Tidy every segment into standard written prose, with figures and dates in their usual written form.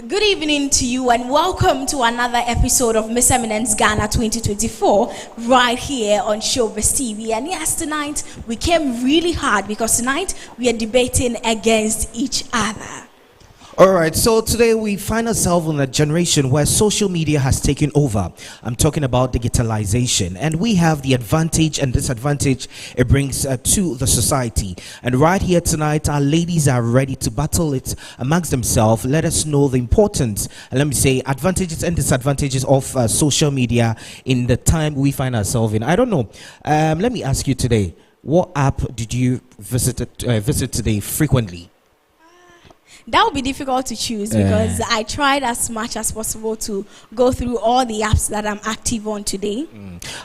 Good evening to you and welcome to another episode of Miss Eminence Ghana 2024 right here on Shobiz TV. And yes, tonight we came really hard because tonight we are debating against each other. All right, so today we find ourselves in a generation where social media has taken over. I'm talking about digitalization, and we have the advantage and disadvantage it brings to the society. And right here tonight, our ladies are ready to battle it amongst themselves. Let us know the importance, and let me say, advantages and disadvantages of social media in the time we find ourselves in. I don't know. Let me ask you today, what app did you visit today frequently? That would be difficult to choose because I tried as much as possible to go through all the apps that I'm active on today.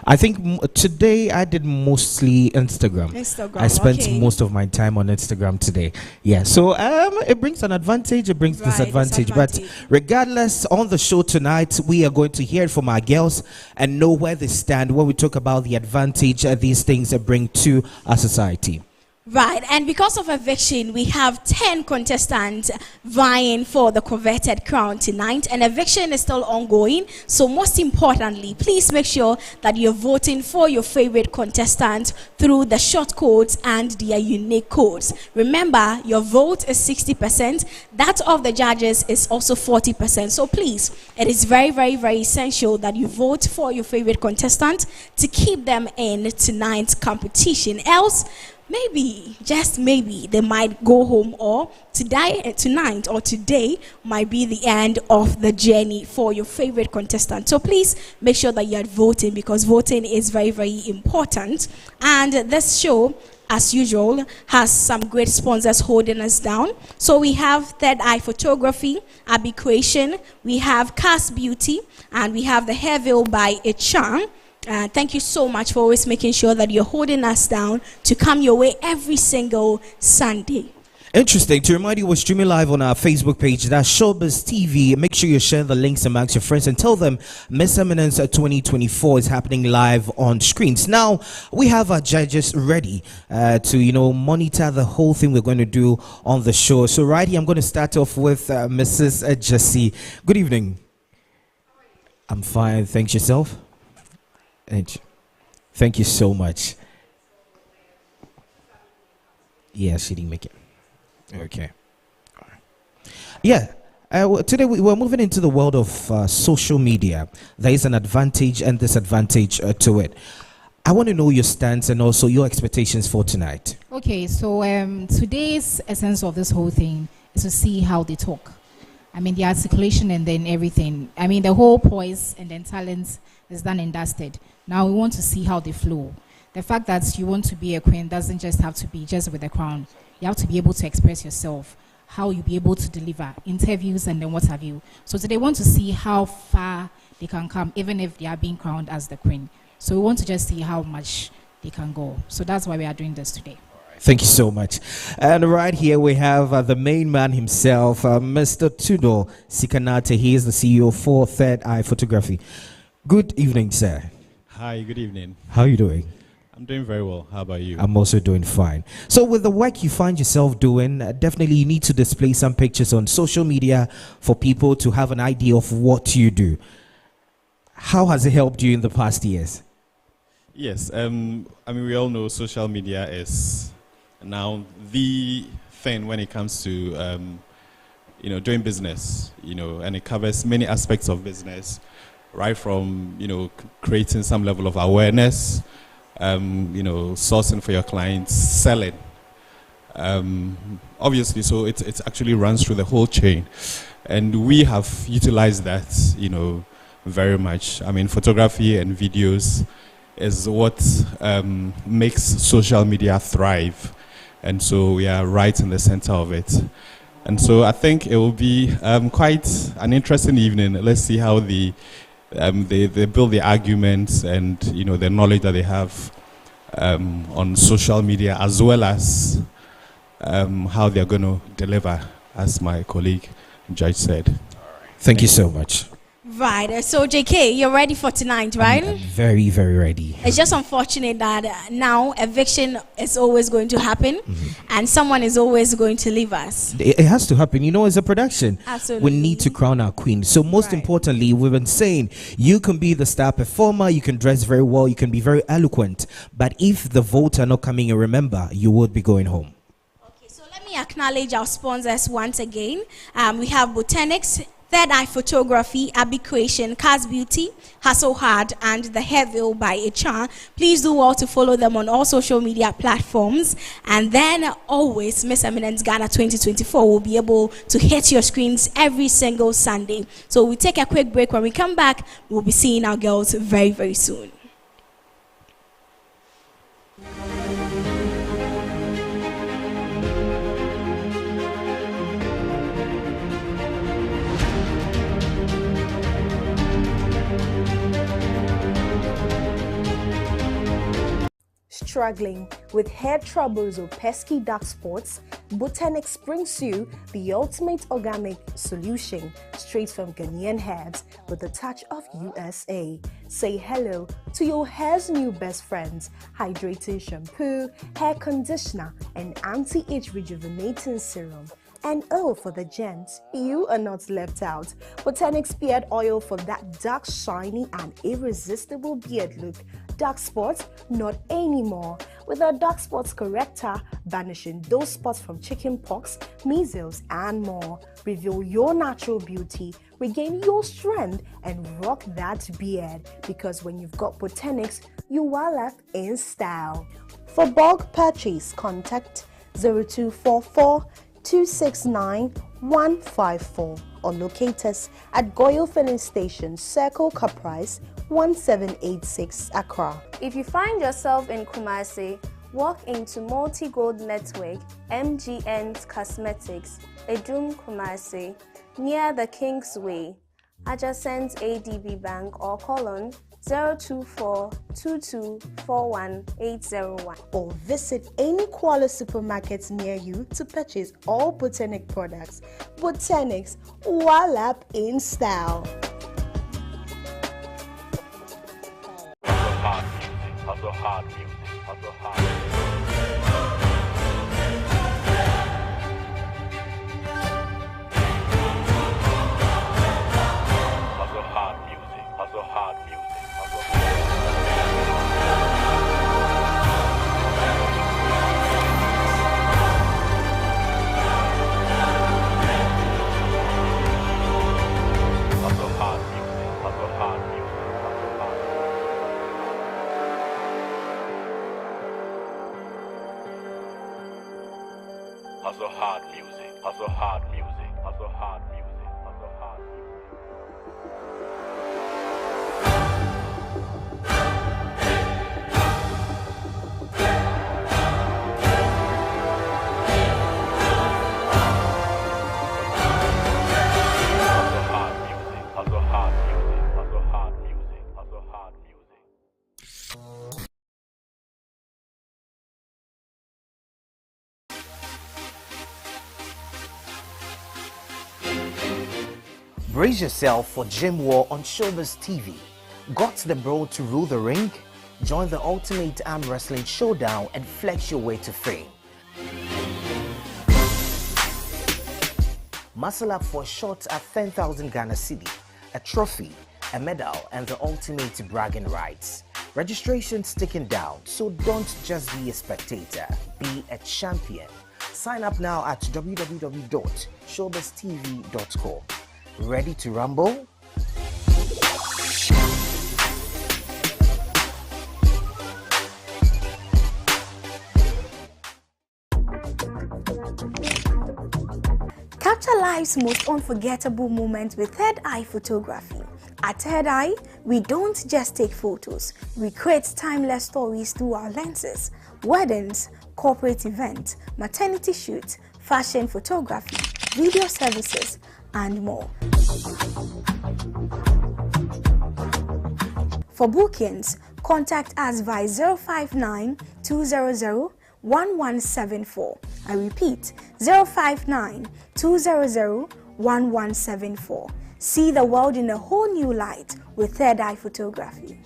I think today I did mostly Instagram. I spent most of my time on Instagram today. Yeah, so it brings an advantage, it brings disadvantage. But regardless, on the show tonight, we are going to hear from our girls and know where they stand when we talk about the advantage these things bring to our society. Right, and because of eviction, we have 10 contestants vying for the coveted crown tonight, and eviction is still ongoing. So most importantly, please make sure that you're voting for your favorite contestant through the short codes and their unique codes. Remember, your vote is 60%. That of the judges is also 40%. So please, it is very, very, very essential that you vote for your favorite contestant to keep them in tonight's competition. Else, maybe, just maybe, they might go home, or tonight or today might be the end of the journey for your favorite contestant. So please make sure that you're voting, because voting is very, very important. And this show, as usual, has some great sponsors holding us down. So we have Third Eye Photography, Abbey Creation, we have Cast Beauty, and we have the Hair Veil by Echan. Thank you so much for always making sure that you're holding us down to come your way every single Sunday. Interesting. To remind you, we're streaming live on our Facebook page, that's Shobiz TV. Make sure you share the links amongst your friends and tell them Miss Eminence 2024 is happening live on screens. Now, we have our judges ready to, monitor the whole thing we're going to do on the show. So right here, I'm going to start off with Mrs. Chissy. Good evening. I'm fine. Thanks yourself. Thank you so much. Yeah, she didn't make it. Okay. All right. Yeah. Today we're moving into the world of social media. There is an advantage and disadvantage to it. I want to know your stance and also your expectations for tonight. Okay, so today's essence of this whole thing is to see how they talk. I mean, the articulation and then everything. I mean, the whole poise and then talent is done and dusted. Now we want to see how they flow. The fact that you want to be a queen doesn't just have to be just with a crown. You have to be able to express yourself, how you be able to deliver interviews and then what have you. So today we want to see how far they can come, even if they are being crowned as the queen. So we want to just see how much they can go. So that's why we are doing this today. Thank you so much. And right here we have the main man himself, Mr. Tudo Sikanate. He is the CEO for Third Eye Photography. Good evening, sir. Hi, good evening. How are you doing? I'm doing very well. How about you? I'm also doing fine. So with the work you find yourself doing, definitely you need to display some pictures on social media for people to have an idea of what you do. How has it helped you in the past years? Yes, I mean, we all know social media is now the thing when it comes to, doing business, and it covers many aspects of business, right from, creating some level of awareness, sourcing for your clients, selling. Obviously, so it actually runs through the whole chain. And we have utilized that, very much. I mean, photography and videos is what makes social media thrive. And so we are right in the center of it. And so I think it will be quite an interesting evening. Let's see how they build the arguments and the knowledge that they have on social media, as well as how they're going to deliver, as my colleague judge said. Thank you so much. Right. So, JK, you're ready for tonight, right? I'm very, very ready. It's just unfortunate that now eviction is always going to happen and someone is always going to leave us. It has to happen. You know, as a production, Absolutely. we need to crown our queen. So most Right. importantly, we've been saying you can be the star performer, you can dress very well, you can be very eloquent. But if the votes are not coming in, remember, you would be going home. Okay, so let me acknowledge our sponsors once again. We have Botanics, Third Eye Photography, Abbey Creation, Cars Beauty, Hustle Hard, and The Hairville by HR. Please do well to follow them on all social media platforms. And then always, Miss Eminence Ghana 2024 will be able to hit your screens every single Sunday. So we take a quick break. When we come back, we'll be seeing our girls very, very soon. Struggling with hair troubles or pesky dark spots? Botanics brings you the ultimate organic solution straight from Ghanaian herbs with a touch of USA. Say hello to your hair's new best friends: hydrating shampoo, hair conditioner, and anti-age rejuvenating serum. And oh, for the gents, you are not left out. Botanics beard oil for that dark, shiny, and irresistible beard look. Dark spots? Not anymore. With our dark spots corrector, banishing those spots from chicken pox, measles, and more. Reveal your natural beauty, regain your strength, and rock that beard. Because when you've got Botanics, you are left in style. For bulk purchase, contact 0244 269 154 or locate us at Goyle Filling Station, Circle Caprice 1786 Accra. If you find yourself in Kumasi, walk into Multi Gold Network MGN's Cosmetics, Edum Kumasi, near the Kingsway, adjacent ADB Bank, or call on 024-2241-801. Or visit any Kuala supermarkets near you to purchase all Botanic products. Botanics, wallop in style. Hard music. Brace yourself for gym war on Shobiz TV. Got the bro to rule the ring? Join the ultimate arm wrestling showdown and flex your way to fame. Muscle up for shots at 10,000 Ghana Cedi, a trophy, a medal, and the ultimate bragging rights. Registration's ticking down, so don't just be a spectator, be a champion. Sign up now at www.shobiztv.com. Ready to rumble? Capture life's most unforgettable moments with Third Eye Photography. At Third Eye, we don't just take photos, we create timeless stories through our lenses. Weddings, corporate events, maternity shoots, fashion photography, video services, and more. For bookings, contact us via 059 200 1174. I repeat, 059 200 1174. See the world in a whole new light with Third Eye Photography.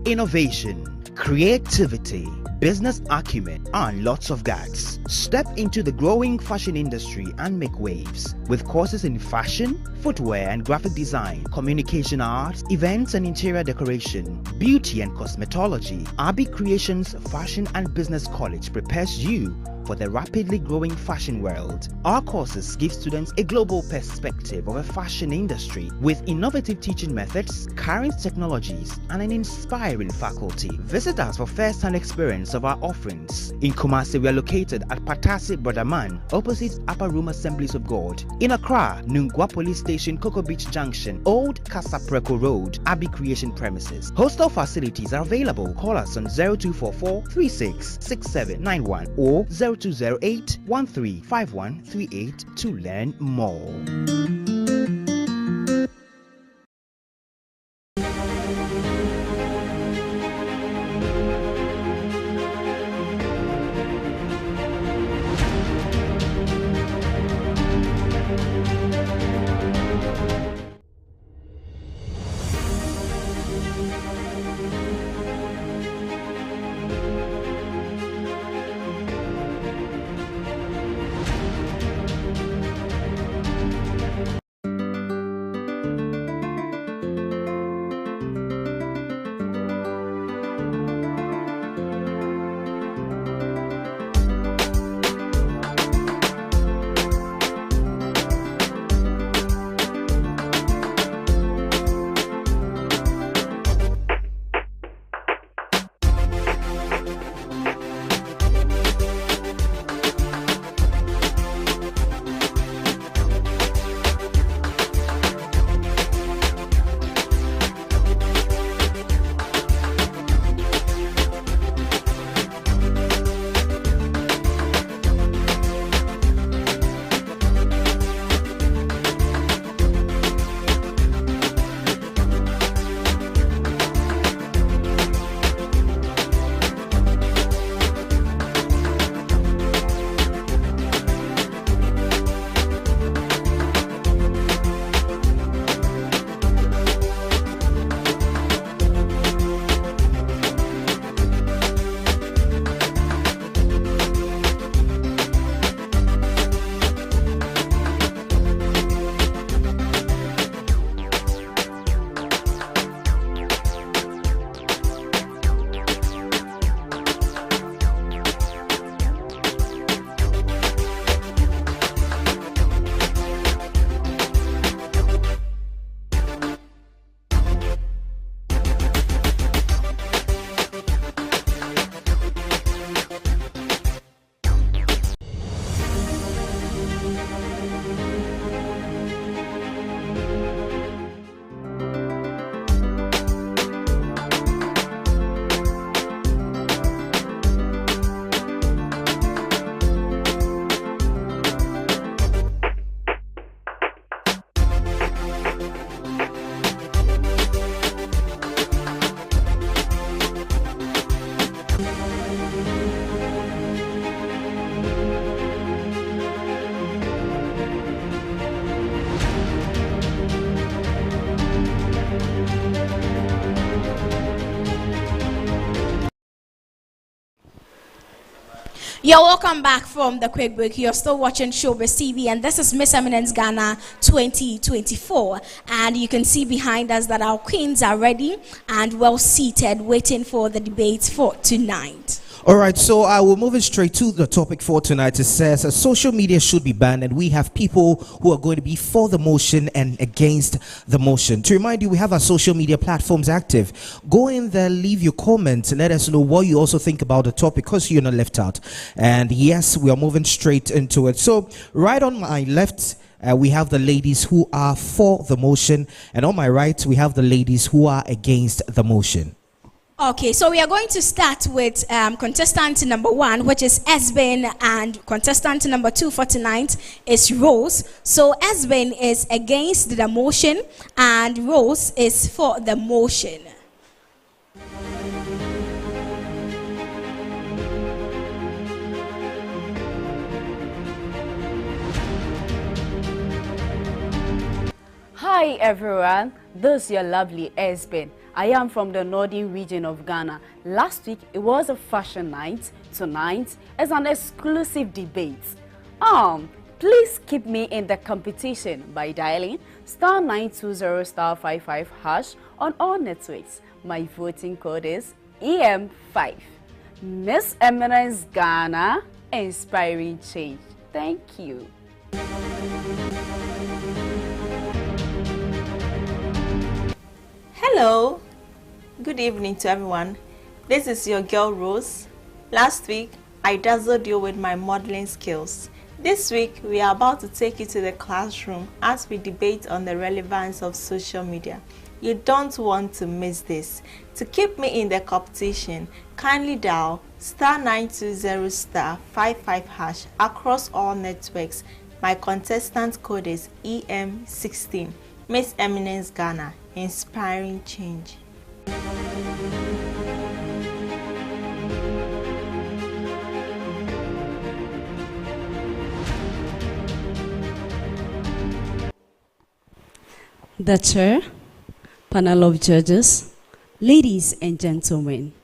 Innovation, creativity, business acumen, and lots of guts. Step into the growing fashion industry and make waves with courses in fashion, footwear and graphic design, communication arts, events and interior decoration, beauty and cosmetology. Abi Creations Fashion and Business College prepares you for the rapidly growing fashion world. Our courses give students a global perspective of a fashion industry with innovative teaching methods, current technologies, and an inspiring faculty. Visit us for first-hand experience of our offerings. In Kumasi, we are located at Patasi Bradaman, opposite Upper Room Assemblies of God. In Accra, Nungwa Police Station, Cocoa Beach Junction, Old Kasapreko Road, Abi Creation premises. Hostel facilities are available. Call us on 0244 366791 or 0208 135138 to learn more. You're welcome back from the quick break. You're still watching Shobiz TV, and this is Miss Eminence Ghana 2024. And you can see behind us that our queens are ready and well seated, waiting for the debates for tonight. All right, so I will move it straight to the topic for tonight. It says social media should be banned, and we have people who are going to be for the motion and against the motion. To remind you, we have our social media platforms active. Go in there, leave your comments, let us know what you also think about the topic, because you're not left out. And yes, we are moving straight into it. So right on my left, we have the ladies who are for the motion, and on my right, we have the ladies who are against the motion. Okay, so we are going to start with contestant number 1, which is Asban, and contestant number 2 for tonight is Rose. So Asban is against the motion and Rose is for the motion. Hi everyone, this is your lovely Asban. I am from the northern region of Ghana. Last week it was a fashion night. Tonight is an exclusive debate. Please keep me in the competition by dialing *920*55# on all networks. My voting code is EM5. Miss Eminence Ghana, inspiring change. Thank you. Hello, good evening to everyone. This is your girl Rose. Last week, I dazzled you with my modeling skills. This week, we are about to take you to the classroom as we debate on the relevance of social media. You don't want to miss this. To keep me in the competition, kindly dial *920*55# across all networks. My contestant code is EM16. Miss Eminence Ghana, inspiring change. The chair, panel of judges, ladies and gentlemen.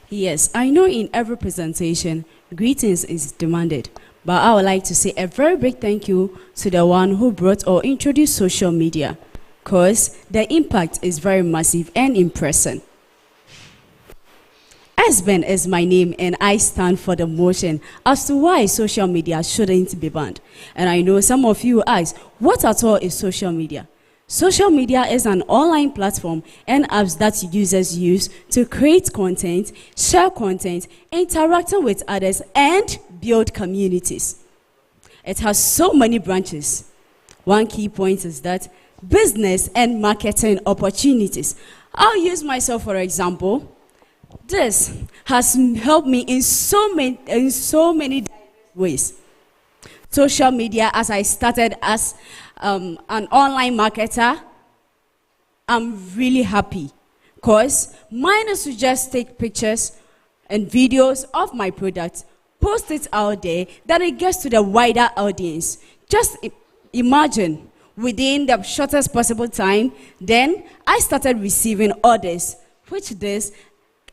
Yes, I know in every presentation, greetings is demanded, but I would like to say a very big thank you to the one who brought or introduced social media, because the impact is very massive and impressive. Asban is my name and I stand for the motion as to why social media shouldn't be banned. And I know some of you ask, what at all is social media? Social media is an online platform and apps that users use to create content, share content, interacting with others, and build communities. It has so many branches. One key point is that business and marketing opportunities. I'll use myself for example. This has helped me in so many ways. Social media, as I started as an online marketer, I'm really happy because mine is to just take pictures and videos of my product, post it out there, that it gets to the wider audience. Just imagine within the shortest possible time, then I started receiving orders, which this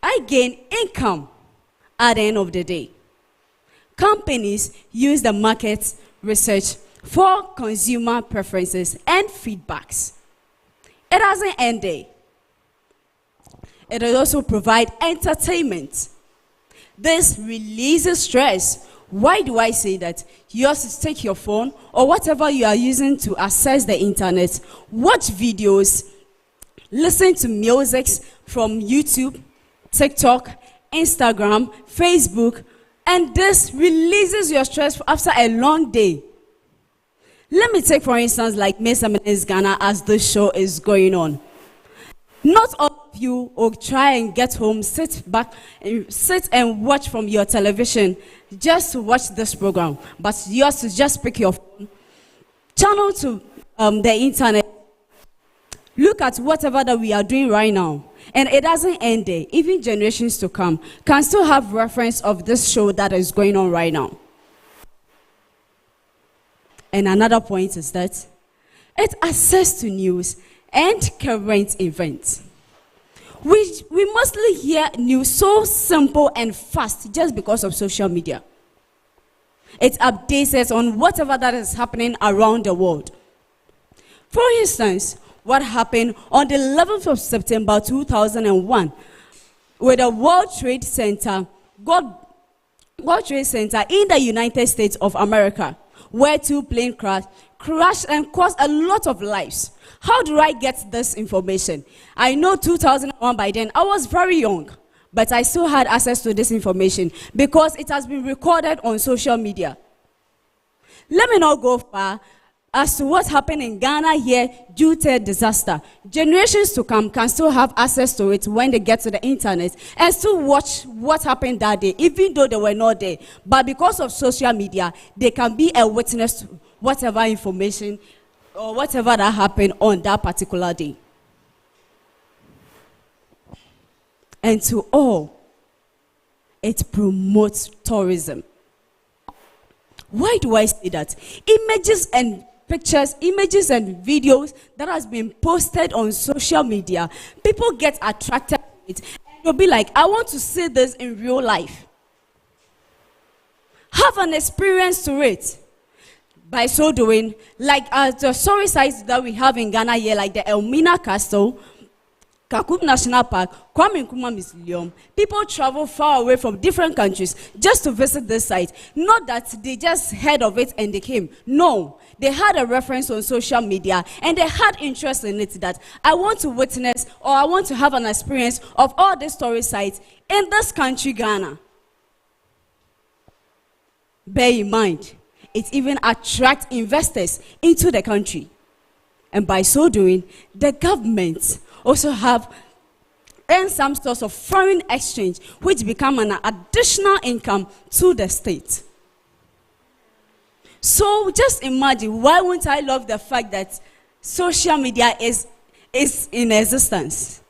I gain income at the end of the day. Companies use the market research for consumer preferences and feedbacks. It doesn't end there. It will also provide entertainment. This releases stress. Why do I say that? You have to take your phone or whatever you are using to access the internet, watch videos, listen to music from YouTube, TikTok, Instagram, Facebook, and this releases your stress after a long day. Let me take, for instance, like Miss Eminence Ghana as this show is going on. Not all of you will try and get home, sit and watch from your television just to watch this program, but you have to just pick your phone, channel to the internet, look at whatever that we are doing right now. And it doesn't end there. Even generations to come can still have reference of this show that is going on right now. And another point is that it access to news and current events. We mostly hear news so simple and fast just because of social media. It updates us on whatever that is happening around the world. For instance, what happened on the 11th of September 2001 with the World Trade Center in the United States of America, where two planes crashed and caused a lot of lives. How do I get this information? I know 2001 by then, I was very young, but I still had access to this information because it has been recorded on social media. Let me not go far as to what happened in Ghana here due to a disaster. Generations to come can still have access to it when they get to the internet and still watch what happened that day, even though they were not there. But because of social media, they can be a witness to whatever information or whatever that happened on that particular day. And to all, it promotes tourism. Why do I say that? Images and pictures, images, and videos that has been posted on social media, people get attracted to it. And they'll be like, I want to see this in real life. Have an experience to it. By so doing, like the story sites that we have in Ghana here, like the Elmina Castle, Kakup National Park, Kwame Nkrumah Museum, people travel far away from different countries just to visit this site. Not that they just heard of it and they came. No, they had a reference on social media and they had interest in it, that I want to witness or I want to have an experience of all these story sites in this country, Ghana. Bear in mind, it even attracts investors into the country. And by so doing, the government also have earned some source of foreign exchange, which become an additional income to the state. So just imagine, why won't I love the fact that social media is in existence?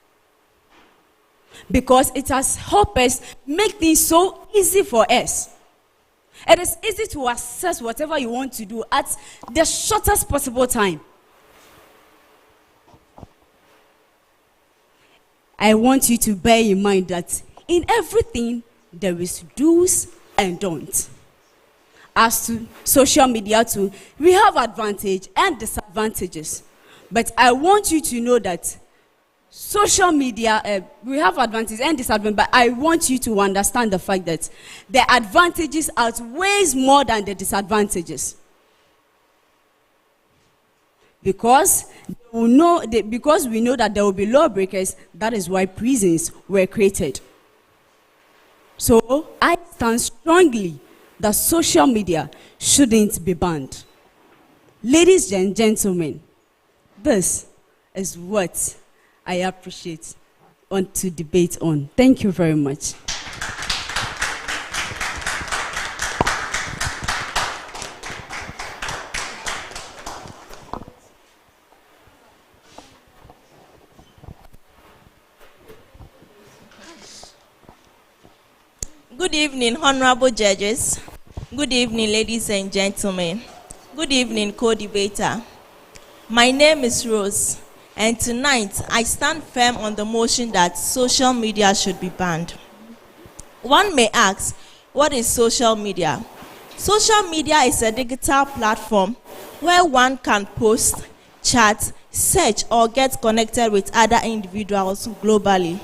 Because it has helped us make things so easy for us. It is easy to access whatever you want to do at the shortest possible time. I want you to bear in mind that in everything there is do's and don'ts. As to social media too, we have advantage and disadvantages. But I want you to know that social media, we have advantages and disadvantages, but I want you to understand the fact that the advantages outweighs more than the disadvantages. Because we know that there will be lawbreakers, that is why prisons were created. So I stand strongly that social media shouldn't be banned. Ladies and gentlemen, this is what I appreciate to debate on. Thank you very much. Good evening, honorable judges. Good evening, ladies and gentlemen. Good evening, co-debater. My name is Rose, and tonight I stand firm on the motion that social media should be banned. One may ask, what is social media? Social media is a digital platform where one can post, chat, search, or get connected with other individuals globally.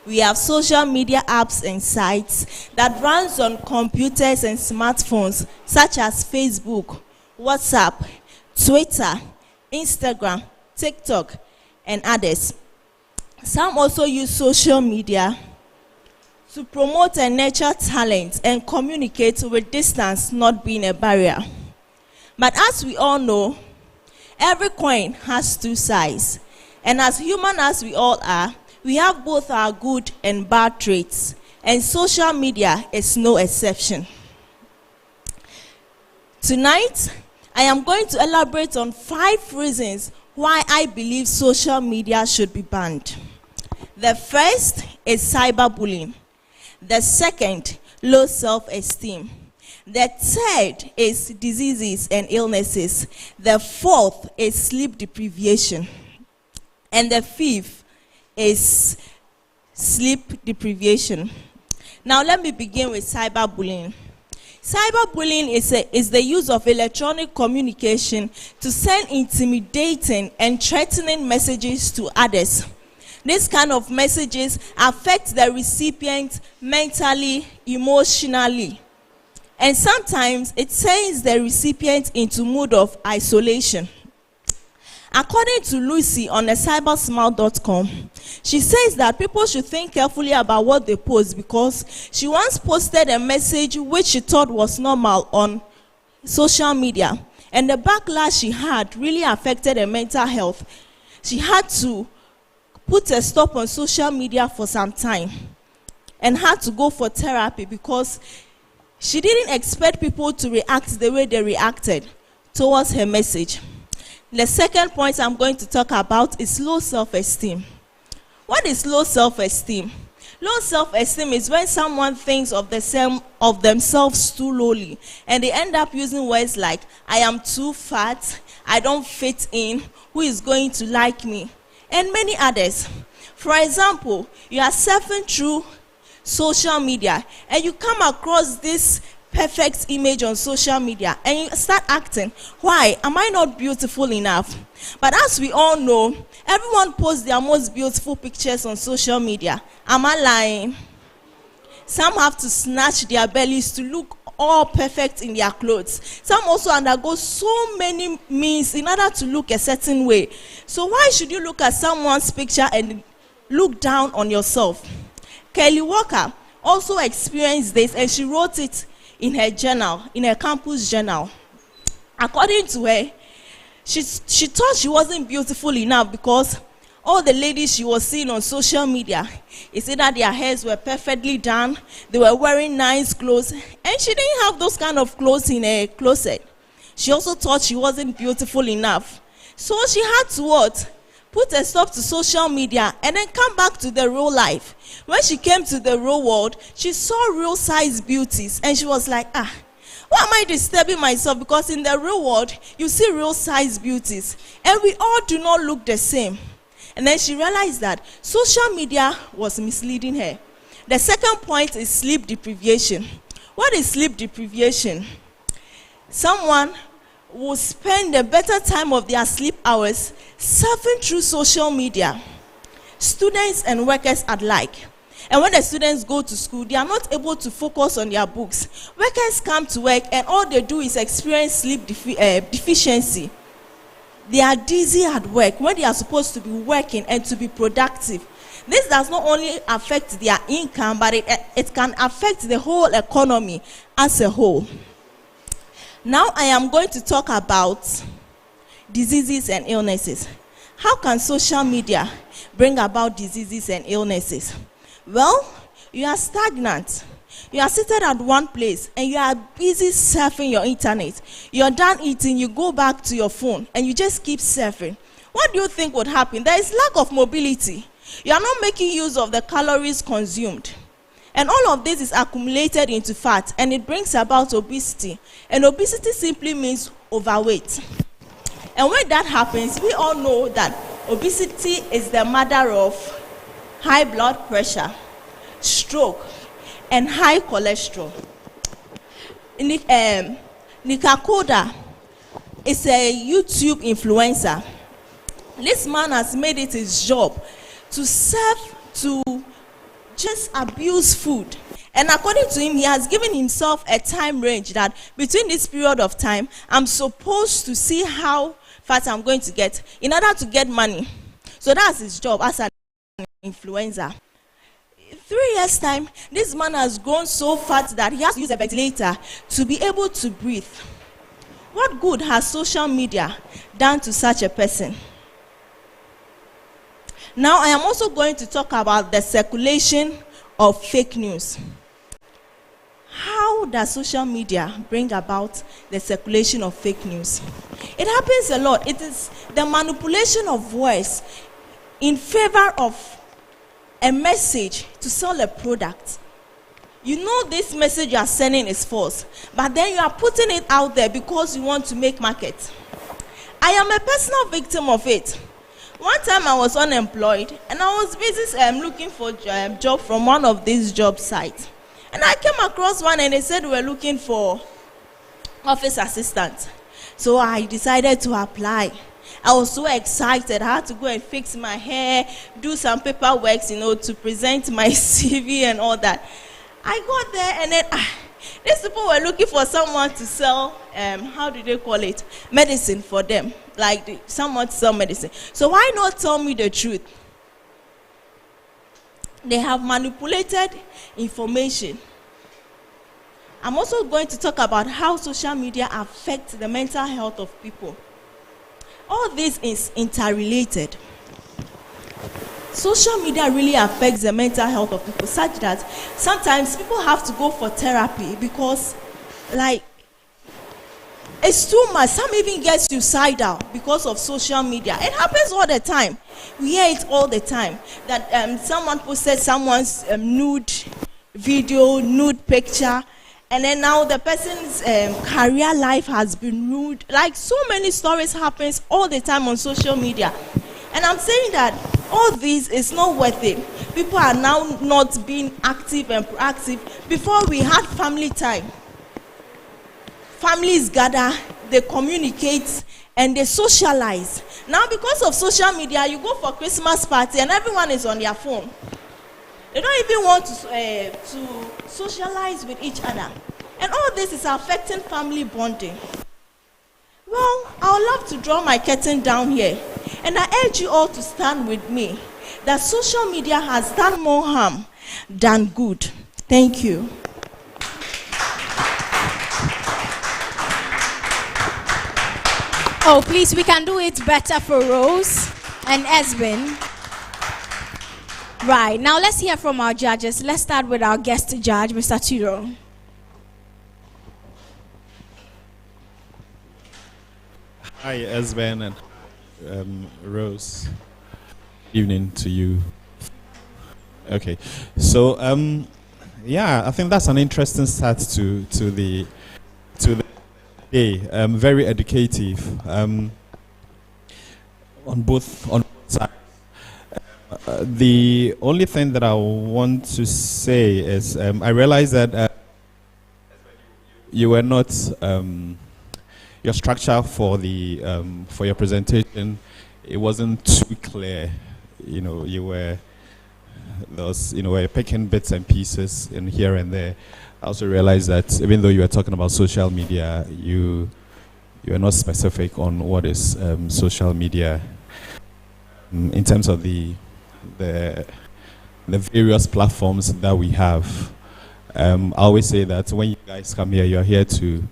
We have social media apps and sites that runs on computers and smartphones, such as Facebook, WhatsApp, Twitter, Instagram, TikTok, and others. Some also use social media to promote and nurture talent and communicate with distance not being a barrier. But as we all know, every coin has two sides. And as human as we all are, we have both our good and bad traits, and social media is no exception. Tonight, I am going to elaborate on 5 reasons why I believe social media should be banned. The first is cyberbullying. The second, low self-esteem. The third is diseases and illnesses. The fourth is sleep deprivation. And the fifth is sleep deprivation. Now let me begin with cyberbullying. Cyberbullying is the use of electronic communication to send intimidating and threatening messages to others. This kind of messages affect the recipient mentally, emotionally, and sometimes it sends the recipient into mood of isolation. According to Lucy on the cybersmart.com, she says that people should think carefully about what they post because she once posted a message which she thought was normal on social media, and the backlash she had really affected her mental health. She had to put a stop on social media for some time and had to go for therapy because she didn't expect people to react the way they reacted towards her message. The second point I'm going to talk about is low self-esteem. What is low self-esteem? Low self-esteem is when someone thinks of themselves too lowly, and they end up using words like, I am too fat, I don't fit in, who is going to like me, and many others. For example, you are surfing through social media and you come across this perfect image on social media and you start acting, why am I not beautiful enough? But as we all know, everyone posts their most beautiful pictures on social media. Am I lying? Some have to snatch their bellies to look all perfect in their clothes. Some also undergo so many means in order to look a certain way. So why should you look at someone's picture and look down on yourself? Kelly Walker also experienced this, and she wrote it in her journal, in her campus journal. According to her, she thought she wasn't beautiful enough because all the ladies she was seeing on social media, it said that their hairs were perfectly done, they were wearing nice clothes, and she didn't have those kind of clothes in her closet. She also thought she wasn't beautiful enough. So she had to what? Put a stop to social media and then come back to the real life. When she came to the real world, she saw real size beauties and she was like, why am I disturbing myself? Because in the real world, you see real size beauties and we all do not look the same. And then she realized that social media was misleading her. The second point is sleep deprivation. What is sleep deprivation? Someone will spend a better time of their sleep hours surfing through social media, students and workers alike. And when the students go to school, they are not able to focus on their books. Workers come to work and all they do is experience sleep deficiency. They are dizzy at work when they are supposed to be working and to be productive. This does not only affect their income, but it can affect the whole economy as a whole. Now I am going to talk about diseases and illnesses. How can social media bring about diseases and illnesses? Well, you are stagnant. You are seated at one place and you are busy surfing your internet. You're done eating, you go back to your phone and you just keep surfing. What do you think would happen? There is lack of mobility. You are not making use of the calories consumed. And all of this is accumulated into fat and it brings about obesity. And obesity simply means overweight. And when that happens, we all know that obesity is the mother of high blood pressure, stroke, and high cholesterol. Nika Koda is a YouTube influencer. This man has made it his job to serve, to just abuse food. And according to him, he has given himself a time range that between this period of time, I'm supposed to see how fat I'm going to get in order to get money. So that's his job as an influencer. In 3 years' time, this man has grown so fat that he has to use a ventilator to be able to breathe. What good has social media done to such a person? Now, I am also going to talk about the circulation of fake news. How does social media bring about the circulation of fake news? It happens a lot. It is the manipulation of words in favor of a message to sell a product. You know this message you are sending is false, but then you are putting it out there because you want to make market. I am a personal victim of it. One time I was unemployed and I was busy looking for a job from one of these job sites. And I came across one and they said we were looking for office assistant. So I decided to apply. I was so excited. I had to go and fix my hair, do some paperwork, to present my CV and all that. I got there and then these people were looking for someone to sell, how do they call it? Medicine for them. Like someone to sell medicine. So why not tell me the truth? They have manipulated information. I'm also going to talk about how social media affects the mental health of people. All this is interrelated. Social media really affects the mental health of people such that sometimes people have to go for therapy because, like, It's too much. Some even get suicidal because of social media. It happens all the time. We hear it all the time. That someone posted someone's nude video, nude picture, and then now the person's career life has been ruined. Like, so many stories happens all the time on social media. And I'm saying that all this is not worth it. People are now not being active and proactive. Before, we had family time. Families gather, they communicate, and they socialize. Now, because of social media, you go for Christmas party and everyone is on their phone. They don't even want to socialize with each other. And all this is affecting family bonding. Well, I would love to draw my curtain down here. And I urge you all to stand with me that social media has done more harm than good. Thank you. Oh, please, we can do it better for Rose and Asban. Right, now let's hear from our judges. Let's start with our guest judge, Mr. Tiro. Hi, Asban and Rose. Evening to you. Okay, so yeah, I think that's an interesting start to the day. Very educative on both sides. The only thing that I want to say is I realized that you were not your structure for your presentation. It wasn't too clear. You know, you were picking bits and pieces in here and there. I also realized that even though you were talking about social media, you are not specific on what is social media in terms of the various platforms that we have. I always say that when you guys come here, you are here to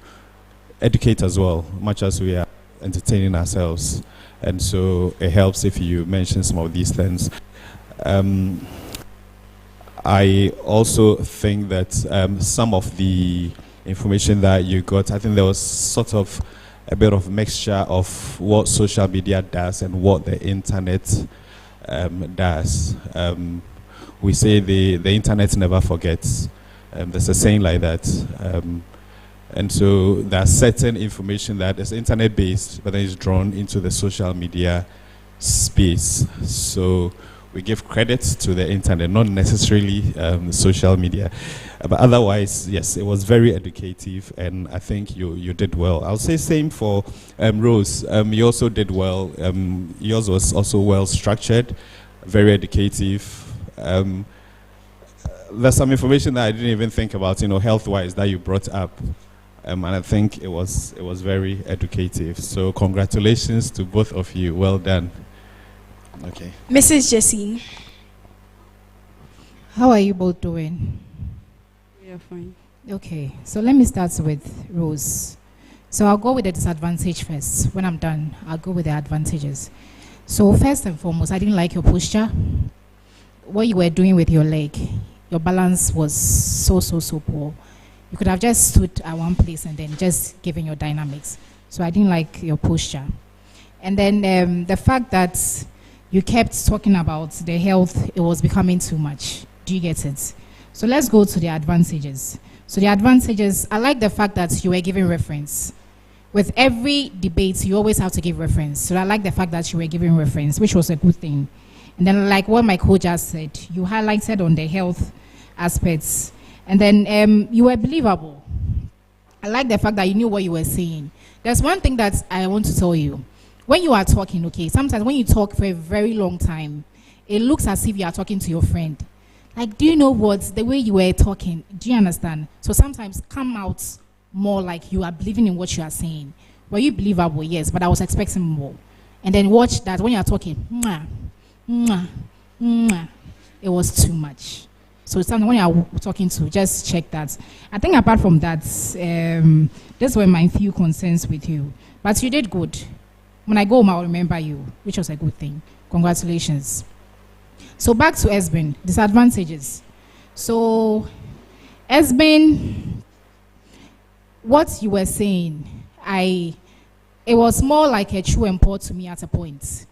educate as well, much as we are entertaining ourselves. And so it helps if you mention some of these things. I also think that some of the information that you got, I think there was sort of a bit of mixture of what social media does and what the internet does. We say the internet never forgets. There's a saying like that. And so there's certain information that is internet-based, but then is drawn into the social media space. So we give credit to the internet, not necessarily social media. But otherwise, yes, it was very educative, and I think you did well. I'll say same for Rose. You also did well. Yours was also well structured, very educative. There's some information that I didn't even think about, health-wise, that you brought up. And I think it was very educative. So congratulations to both of you. Well done. Okay. Mrs. Chissy. How are you both doing? We are fine. Okay, so let me start with Rose. So I'll go with the disadvantage first. When I'm done, I'll go with the advantages. So first and foremost, I didn't like your posture. What you were doing with your leg, your balance was so poor. You could have just stood at one place and then just given your dynamics. So I didn't like your posture. And then the fact that you kept talking about the health, it was becoming too much. Do you get it? So let's go to the advantages. So the advantages, I like the fact that you were giving reference. With every debate, you always have to give reference. So I like the fact that you were giving reference, which was a good thing. And then like what my coach just said, you highlighted on the health aspects. And then you were believable. I like the fact that you knew what you were saying. There's one thing that I want to tell you. When you are talking, okay, sometimes when you talk for a very long time, it looks as if you are talking to your friend. Like, do you know what? The way you were talking, do you understand? So sometimes come out more like you are believing in what you are saying. Were you believable? Yes, but I was expecting more. And then watch that when you are talking, it was too much. So sometimes when you are talking to, just check that. I think apart from that, these were my few concerns with you. But you did good. When I go home, I'll remember you, which was a good thing. Congratulations. So back to Asban, disadvantages. So Asban, what you were saying, it was more like a true import to me at a point.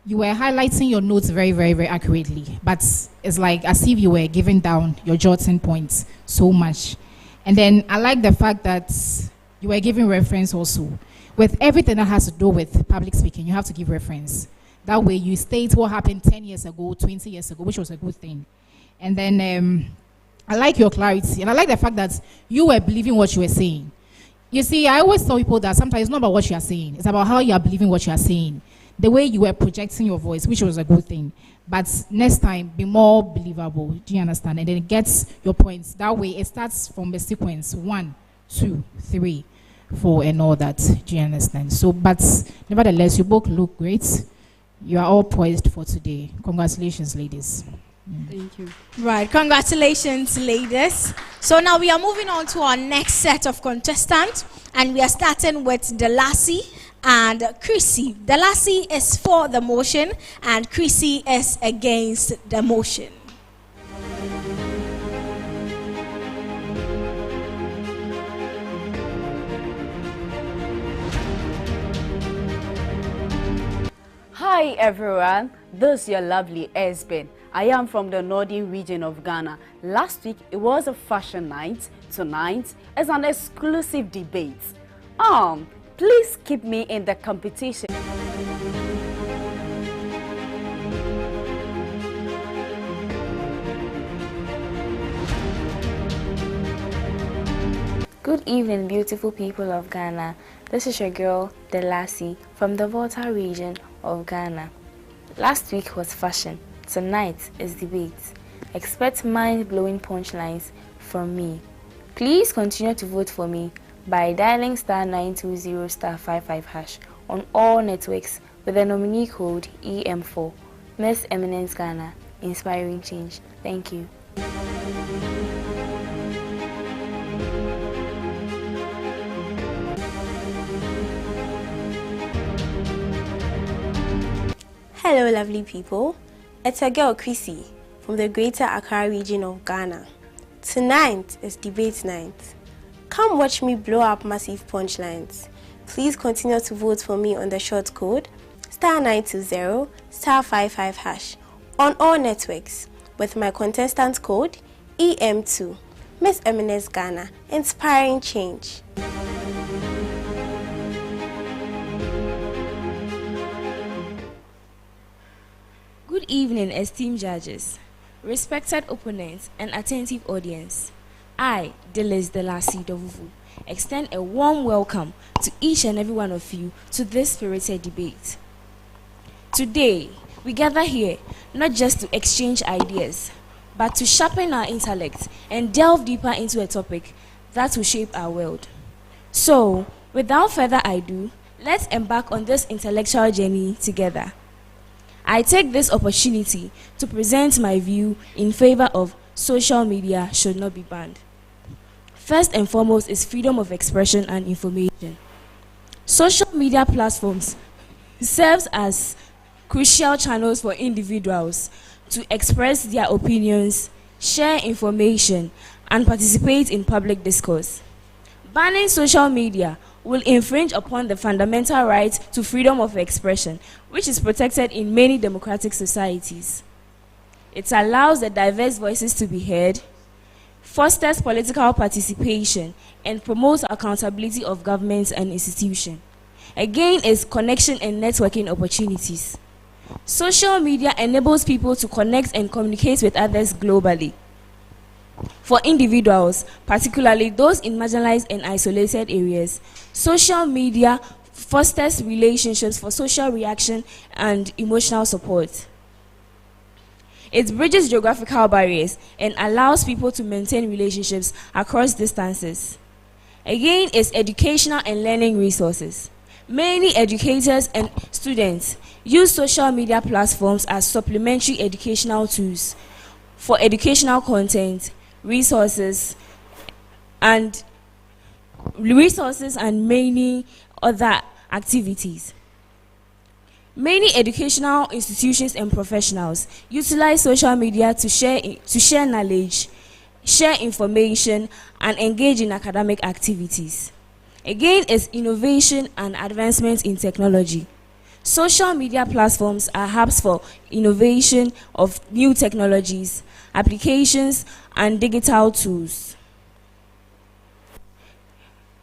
You were highlighting your notes very, very, very accurately, but it's like as if you were giving down your jotting points so much. And then I like the fact that you were giving reference also. With everything that has to do with public speaking, you have to give reference. That way you state what happened 10 years ago, 20 years ago, which was a good thing. And then I like your clarity, and I like the fact that you were believing what you were saying. You see, I always tell people that sometimes it's not about what you are saying, it's about how you are believing what you are saying. The way you were projecting your voice, which was a good thing. But next time, be more believable. Do you understand? And then it gets your points. That way, it starts from the sequence 1, 2, 3, 4, and all that. Do you understand? So, but nevertheless, you both look great. You are all poised for today. Congratulations, ladies. Thank you. Right, congratulations, ladies. So now we are moving on to our next set of contestants, and we are starting with Deasi and Chissy. Deasi is for the motion, and Chissy is against the motion. Hi everyone, this is your lovely Asban. I am from the northern region of Ghana. Last week it was a fashion night. Tonight is an exclusive debate. Please keep me in the competition. Good evening, beautiful people of Ghana. This is your girl, Deasi, from the Volta region of Ghana. Last week was fashion. Tonight is debate. Expect mind-blowing punchlines from me. Please continue to vote for me by dialing *920 *55# on all networks with the nominee code EM4. Miss Eminence Ghana, inspiring change. Thank you. Hello lovely people, it's a girl Chissy from the Greater Accra region of Ghana. Tonight is debate night. Come watch me blow up massive punchlines. Please continue to vote for me on the short code *920 *55# on all networks with my contestant code EM2. Miss Eminence Ghana, inspiring change. Good evening, esteemed judges, respected opponents, and attentive audience. I, Deasi Dovuvu, extend a warm welcome to each and every one of you to this spirited debate. Today, we gather here not just to exchange ideas, but to sharpen our intellect and delve deeper into a topic that will shape our world. So, without further ado, let's embark on this intellectual journey together. I take this opportunity to present my view in favor of social media should not be banned. First and foremost is freedom of expression and information. Social media platforms serve as crucial channels for individuals to express their opinions, share information, and participate in public discourse. Banning social media will infringe upon the fundamental right to freedom of expression, which is protected in many democratic societies. It allows the diverse voices to be heard, fosters political participation, and promotes accountability of governments and institutions. Again, is connection and networking opportunities. Social media enables people to connect and communicate with others globally. For individuals, particularly those in marginalized and isolated areas, social media fosters relationships for social reaction and emotional support. It bridges geographical barriers and allows people to maintain relationships across distances. Again, it's educational and learning resources. Many educators and students use social media platforms as supplementary educational tools for educational content, resources and many other activities. Many educational institutions and professionals utilize social media to share knowledge, share information, and engage in academic activities. Again is innovation and advancement in technology. Social media platforms are hubs for innovation of new technologies, applications, and digital tools.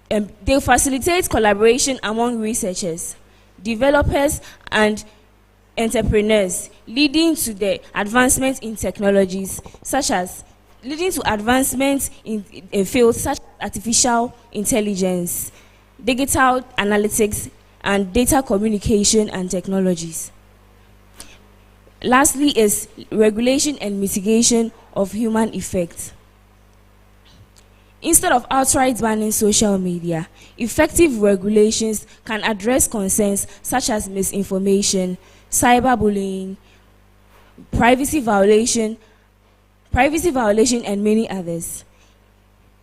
They facilitate collaboration among researchers, developers, and entrepreneurs, leading to the advancement in technologies leading to advancements in fields such as artificial intelligence, digital analytics, and data communication and technologies. Lastly is regulation and mitigation of human effects. Instead of outright banning social media, effective regulations can address concerns such as misinformation, cyberbullying, privacy violation, and many others.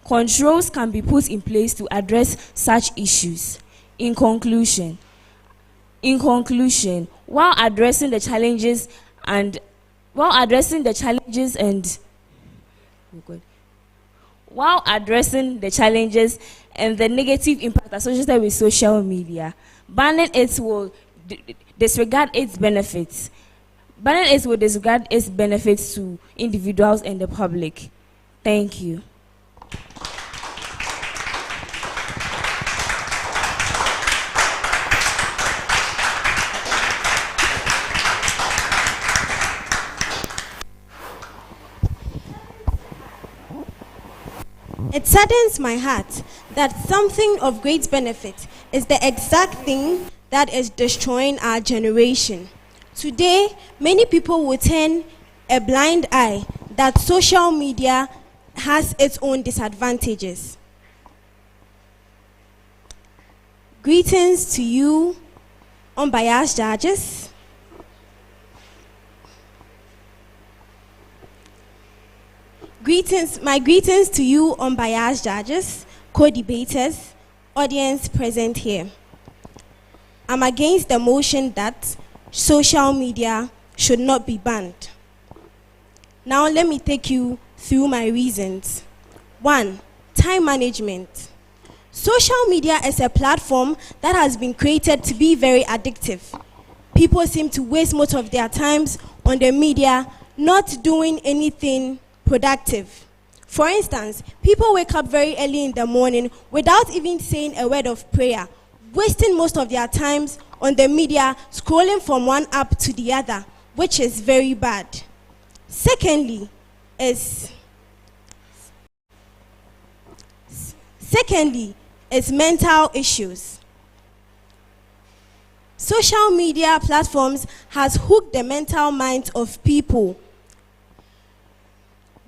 Controls can be put in place to address such issues. In conclusion, while addressing the challenges and the negative impact associated with social media, banning it will disregard its benefits. Banning it will disregard its benefits to individuals and the public. Thank you. It saddens my heart that something of great benefit is the exact thing that is destroying our generation. Today, many people will turn a blind eye that social media has its own disadvantages. Greetings to you, unbiased judges. My greetings to you, unbiased judges, co-debaters, audience present here. I'm against the motion that social media should not be banned. Now let me take you through my reasons. 1, time management. Social media is a platform that has been created to be very addictive. People seem to waste most of their times on the media, not doing anything productive. For instance, people wake up very early in the morning without even saying a word of prayer, wasting most of their times on the media, scrolling from one app to the other, which is very bad. Secondly is mental issues. Social media platforms has hooked the mental minds of people.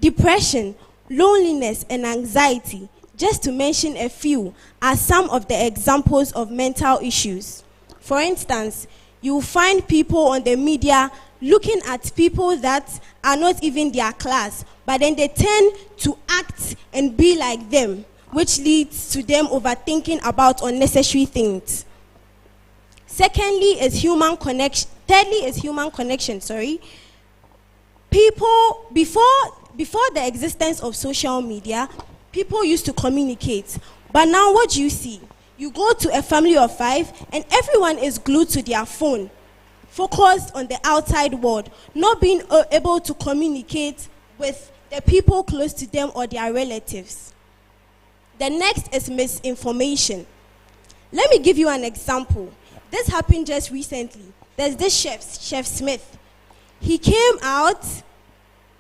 Depression, loneliness, and anxiety, just to mention a few, are some of the examples of mental issues. For instance, you find people on the media looking at people that are not even their class, but then they tend to act and be like them, which leads to them overthinking about unnecessary things. Thirdly is human connection. People, before the existence of social media, people used to communicate. But now what do you see? You go to a family of 5 and everyone is glued to their phone, focused on the outside world, not being able to communicate with the people close to them or their relatives. The next is misinformation. Let me give you an example. This happened just recently. There's this Chef Smith. He came out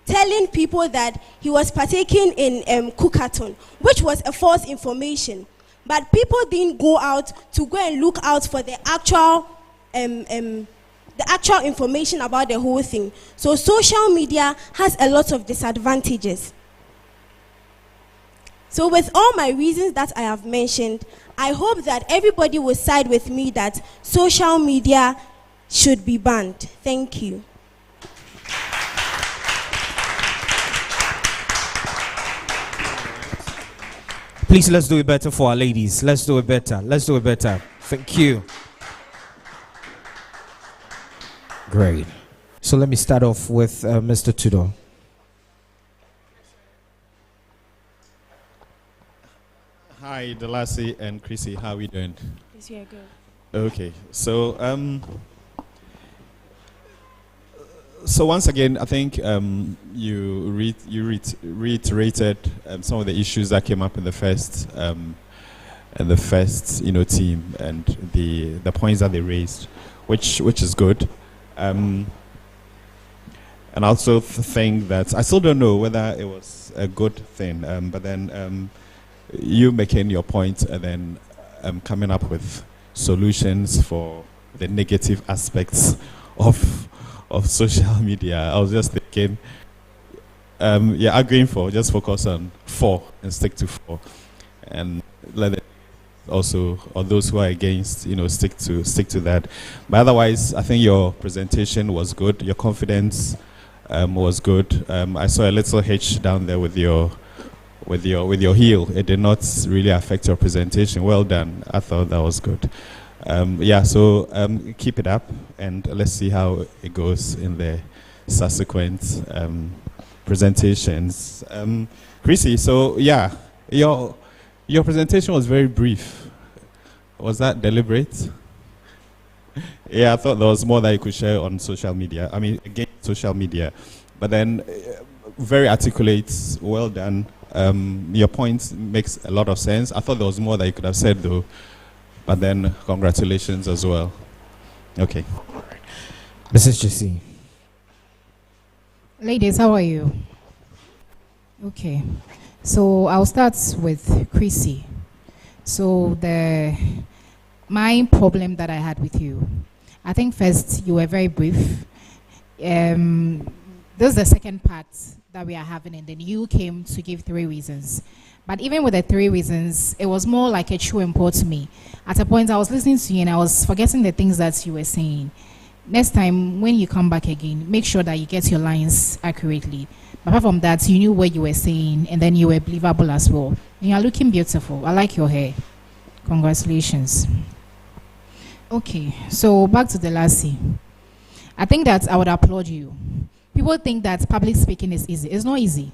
telling people that he was partaking in cookathon, which was a false information. But people didn't go out to go and look out for the actual information about the whole thing. So social media has a lot of disadvantages. So with all my reasons that I have mentioned, I hope that everybody will side with me that social media should be banned. Thank you. Please, let's do it better for our ladies. Let's do it better. Let's do it better. Thank you. Great. So let me start off with Mr. Tudo. Hi, Deasi and Chissy, how are we doing? Yes, we are good. Okay, so so once again, I think you reiterated some of the issues that came up in the first team and the points that they raised, which is good. And I also think that I still don't know whether it was a good thing, but then you making your point and then coming up with solutions for the negative aspects of social media. I was just thinking, arguing for just focus on 4 and stick to 4, and let it also, or those who are against, stick to that. But otherwise, I think your presentation was good. Your confidence was good. I saw a little hitch down there with your heel. It did not really affect your presentation. Well done. I thought that was good. So keep it up, and let's see how it goes in the subsequent presentations. Chissy, so your presentation was very brief. Was that deliberate? I thought there was more that you could share on social media. I mean, again, social media. But then, very articulate, well done. Your point makes a lot of sense. I thought there was more that you could have said, though. But then, congratulations as well. Okay. Mrs. Chissy. Ladies, how are you? Okay. So I'll start with Chissy. So my problem that I had with you, I think first you were very brief. This is the second part that we are having, and then you came to give 3 reasons. But even with the 3 reasons, it was more like a true import to me. At a point, I was listening to you and I was forgetting the things that you were saying. Next time, when you come back again, make sure that you get your lines accurately. But apart from that, you knew what you were saying, and then you were believable as well. And you are looking beautiful. I like your hair. Congratulations. Okay, so back to Deasi. I think that I would applaud you. People think that public speaking is easy. It's not easy.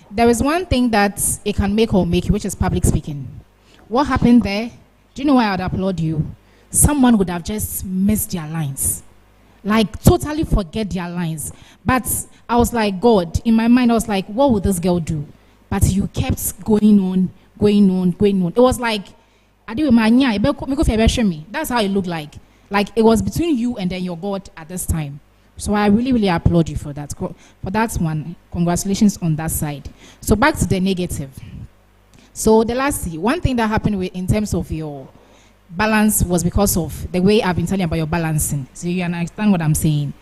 There is one thing that it can make or make you, which is public speaking. What happened there? Do you know why I would applaud you? Someone would have just missed their lines. Like, totally forget their lines. But I was like, God, in my mind, I was like, what would this girl do? But you kept going on. It was like, that's how it looked like. Like, it was between you and then your God at this time. So I really, really applaud you for that. For that one, congratulations on that side. So back to the negative. So one thing that happened in terms of your balance was because of the way I've been telling you about your balancing. So you understand what I'm saying.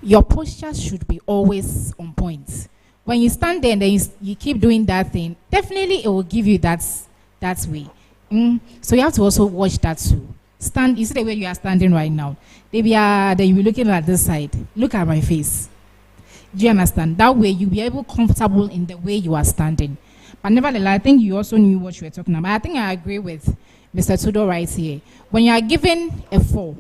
Your posture should be always on point. When you stand there and then you keep doing that thing, definitely it will give you that way. So you have to also watch that too. Stand. You see the way you are standing right now. Then you'll be looking at this side. Look at my face. Do you understand? That way you'll be able comfortable in the way you are standing. But nevertheless, I think you also knew what you were talking about. I think I agree with Mr. Tudo right here. When you are given a 4,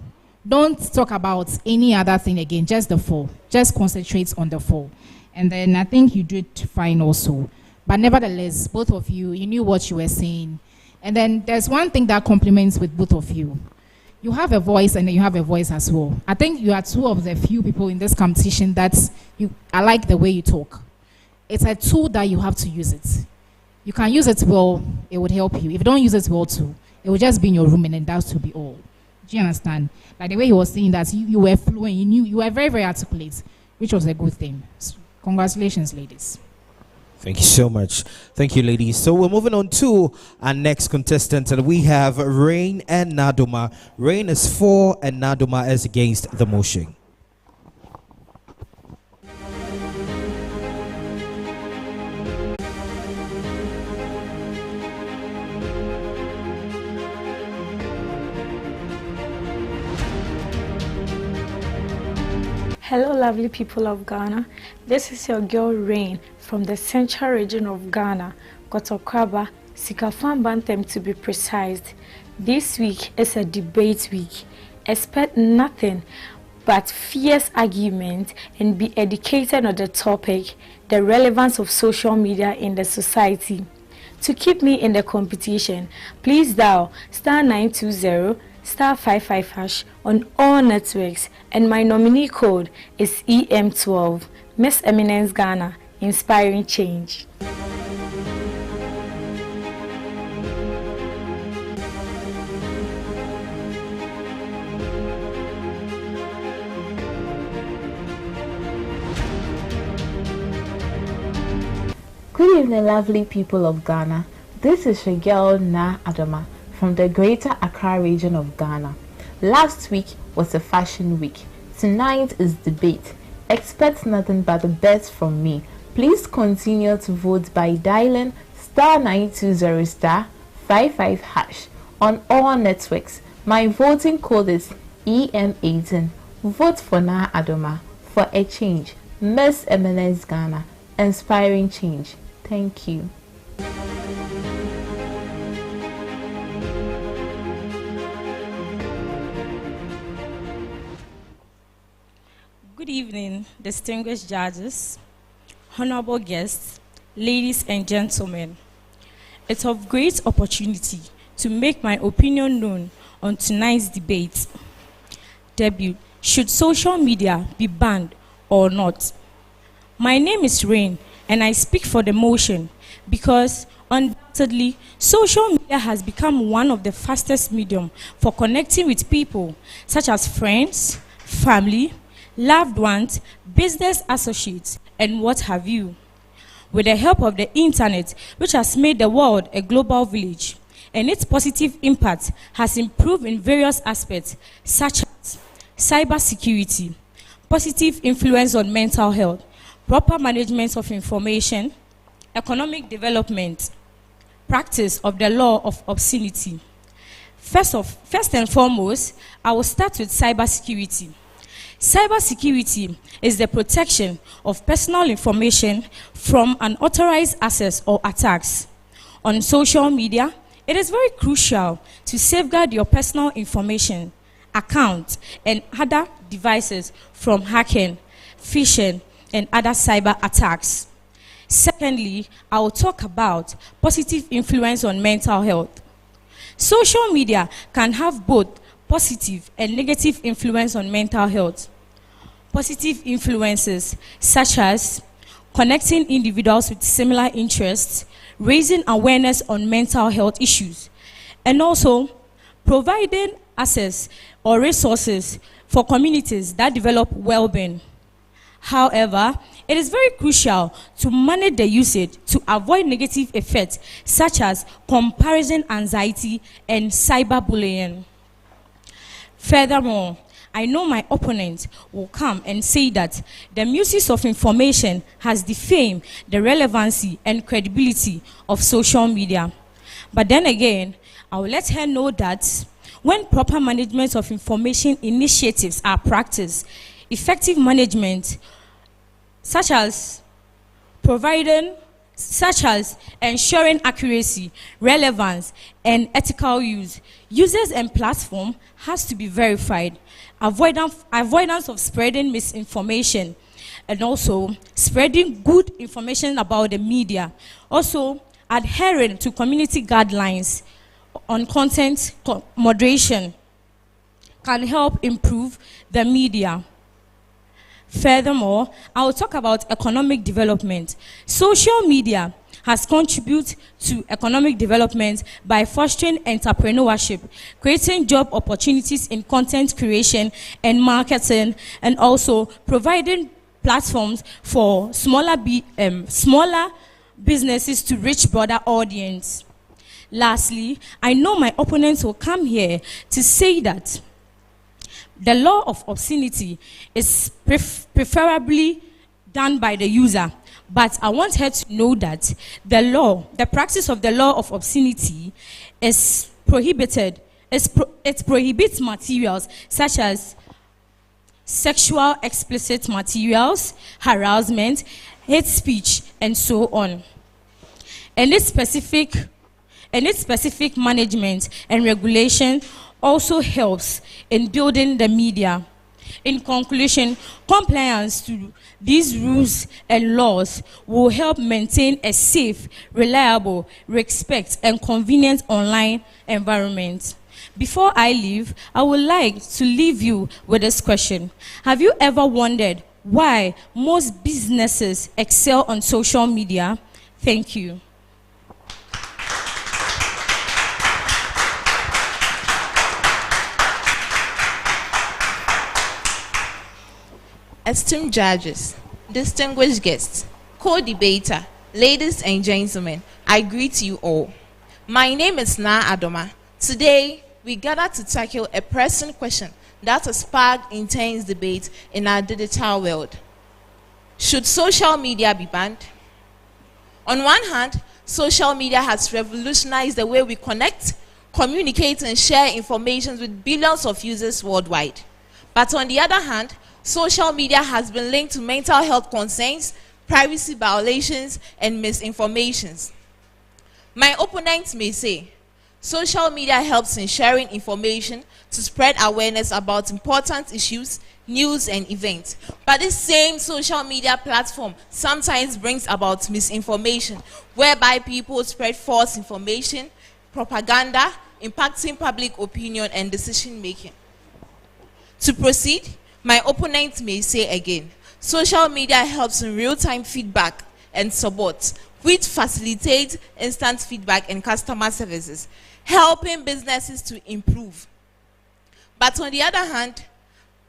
don't talk about any other thing again, just the 4. Just concentrate on the 4. And then I think you did fine also. But nevertheless, both of you knew what you were saying. And then there's one thing that complements with both of you. You have a voice and then you have a voice as well. I think you are 2 of the few people in this competition that I like the way you talk. It's a tool that you have to use it. You can use it well, it would help you. If you don't use it well too, it will just be in your room and then that will be all. Do you understand? Like the way he was saying that you were fluent, you were very, very articulate, which was a good thing. So, congratulations, ladies. Thank you so much. Thank you, ladies. So we're moving on to our next contestant, and we have Rain and Naduma. Rain is for and Naduma is against the motion. Hello lovely people of Ghana, this is your girl Rain from the central region of Ghana, Kotokraba, Sikafan Bantam to be precise. This week is a debate week. Expect nothing but fierce argument and be educated on the topic, the relevance of social media in the society. To keep me in the competition, please dial *920 *55# on all networks, and my nominee code is EM12. Miss Eminence Ghana, inspiring change. Good evening, lovely people of Ghana. This is your girl Naduma from the Greater Accra region of Ghana. Last week was a fashion week. Tonight is debate. Expect nothing but the best from me. Please continue to vote by dialing *920 *55# on all networks. My voting code is EM18. Vote for Naduma for a change. Miss Eminence Ghana, inspiring change. Thank you. Good evening, distinguished judges, honorable guests, ladies and gentlemen. It's of great opportunity to make my opinion known on tonight's debate. Debut, should social media be banned or not? My name is Renee, and I speak for the motion because undoubtedly social media has become one of the fastest medium for connecting with people such as friends, family, loved ones, business associates, and what have you. With the help of the internet, which has made the world a global village, and its positive impact has improved in various aspects such as cybersecurity, positive influence on mental health, proper management of information, economic development, practice of the law of obscenity. First and foremost, I will start with cybersecurity. Cybersecurity is the protection of personal information from unauthorized access or attacks. On social media, it is very crucial to safeguard your personal information, accounts, and other devices from hacking, phishing, and other cyber attacks. Secondly, I will talk about positive influence on mental health. Social media can have both positive and negative influence on mental health. Positive influences such as connecting individuals with similar interests, raising awareness on mental health issues, and also providing access or resources for communities that develop well-being. However, it is very crucial to manage the usage to avoid negative effects such as comparison anxiety and cyberbullying. Furthermore, I know my opponent will come and say that the misuse of information has defamed the relevancy and credibility of social media. But then again, I will let her know that when proper management of information initiatives are practiced, effective management, such as ensuring accuracy, relevance, and ethical use, users and platform has to be verified. Avoidance of spreading misinformation, and also spreading good information about the media. Also, adhering to community guidelines on content moderation can help improve the media. Furthermore, I will talk about economic development. Social media has contributed to economic development by fostering entrepreneurship, creating job opportunities in content creation and marketing, and also providing platforms for smaller businesses to reach broader audience. Lastly, I know my opponents will come here to say that the law of obscenity is preferably done by the user, but I want her to know that the practice of the law of obscenity is prohibited. It prohibits materials such as sexual explicit materials, harassment, hate speech, and so on. And its specific management and regulation also helps in building the media. In conclusion, compliance to these rules and laws will help maintain a safe, reliable, respect, and convenient online environment. Before I leave, I would like to leave you with this question. Have you ever wondered why most businesses excel on social media? Thank you. Esteemed judges, distinguished guests, co-debater, ladies and gentlemen, I greet you all. My name is Naduma. Today, we gather to tackle a pressing question that has sparked intense debate in our digital world. Should social media be banned? On one hand, social media has revolutionized the way we connect, communicate, and share information with billions of users worldwide. But on the other hand, social media has been linked to mental health concerns, privacy violations, and misinformations. My opponents may say, social media helps in sharing information to spread awareness about important issues, news, and events. But this same social media platform sometimes brings about misinformation, whereby people spread false information, propaganda, impacting public opinion and decision making. To proceed, my opponents may say again, social media helps in real-time feedback and support, which facilitates instant feedback and customer services, helping businesses to improve. But on the other hand,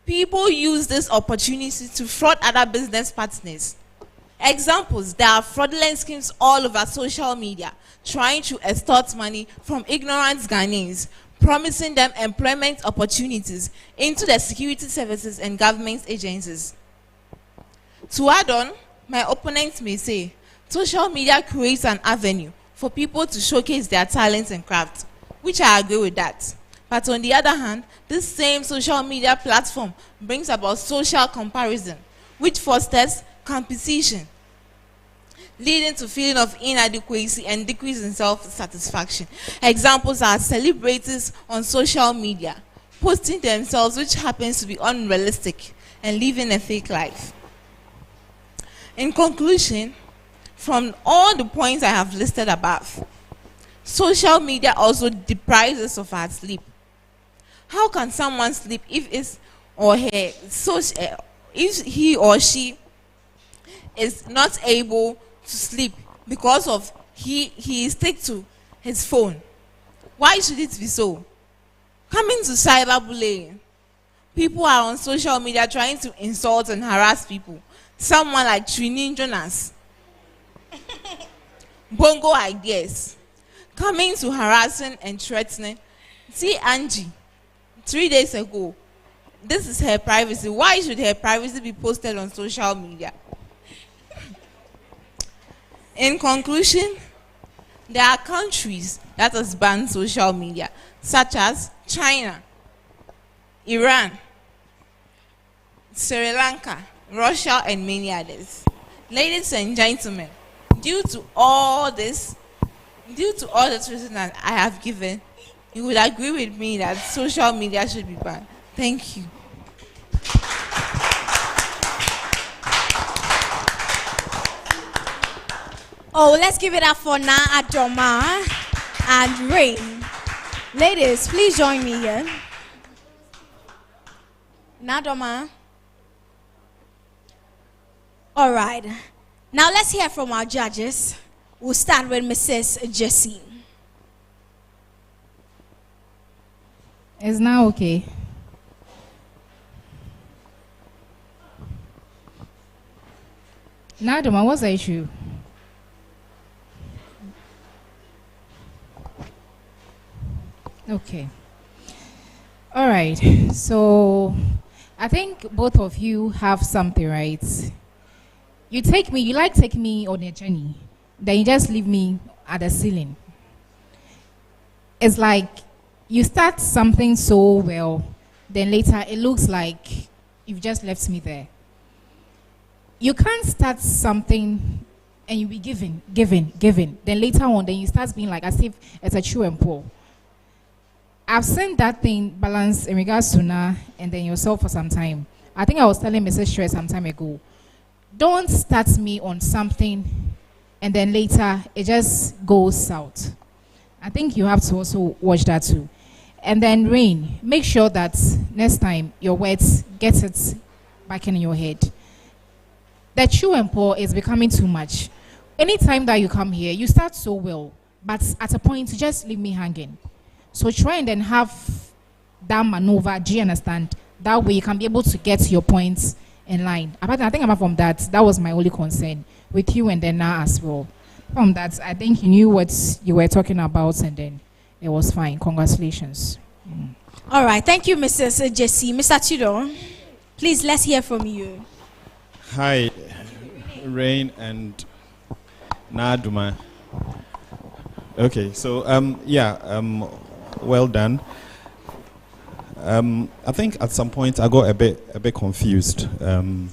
people use this opportunity to fraud other business partners. Examples, there are fraudulent schemes all over social media, trying to extort money from ignorant Ghanaians, promising them employment opportunities into the security services and government agencies. To add on, my opponents may say, social media creates an avenue for people to showcase their talents and crafts, which I agree with that. But on the other hand, this same social media platform brings about social comparison, which fosters competition, leading to feeling of inadequacy and decrease in self-satisfaction. Examples are celebrities on social media, posting themselves, which happens to be unrealistic, and living a fake life. In conclusion, from all the points I have listed above, social media also deprives us of our sleep. How can someone sleep if he or she is not able to sleep because of he stick to his phone? Why should it be so? Coming to cyberbullying, people are on social media trying to insult and harass people. Someone like Trini Jonas, bongo ideas, coming to harassing and threatening. See Angie, 3 days ago. This is her privacy. Why should her privacy be posted on social media? In conclusion, there are countries that has banned social media, such as China, Iran, Sri Lanka, Russia, and many others. Ladies and gentlemen, due to all the reasons that I have given, you would agree with me that social media should be banned. Thank you. Oh, let's give it up for Naduma and Rain. Ladies, please join me here. Naduma. All right. Now let's hear from our judges. We'll start with Mrs. Chissy. Is now okay? Naduma, what's the issue? Okay. All right. So I think both of you have something, right? You like take me on a journey, then you just leave me at the ceiling. It's like you start something so well, then later it looks like you've just left me there. You can't start something and you be giving. Then later on, then you start being like as if it's a true and poor. I've seen that thing balance in regards to Na and then yourself for some time. I think I was telling Mrs. Shrey some time ago, don't start me on something and then later it just goes south. I think you have to also watch that too. And then Rain, make sure that next time your words get it back in your head. The chew and pour is becoming too much. Anytime that you come here, you start so well, but at a point you just leave me hanging. So try and then have that maneuver, do you understand? That way you can be able to get your points in line. Apart, I think apart from that, that was my only concern with you and then now as well. From that, I think you knew what you were talking about and then it was fine. Congratulations. All right. Thank you, Mrs. Jesse. Mr. Tudor, please, let's hear from you. Hi, Rain and Naduma. Okay, so well done. I think at some point I got a bit confused on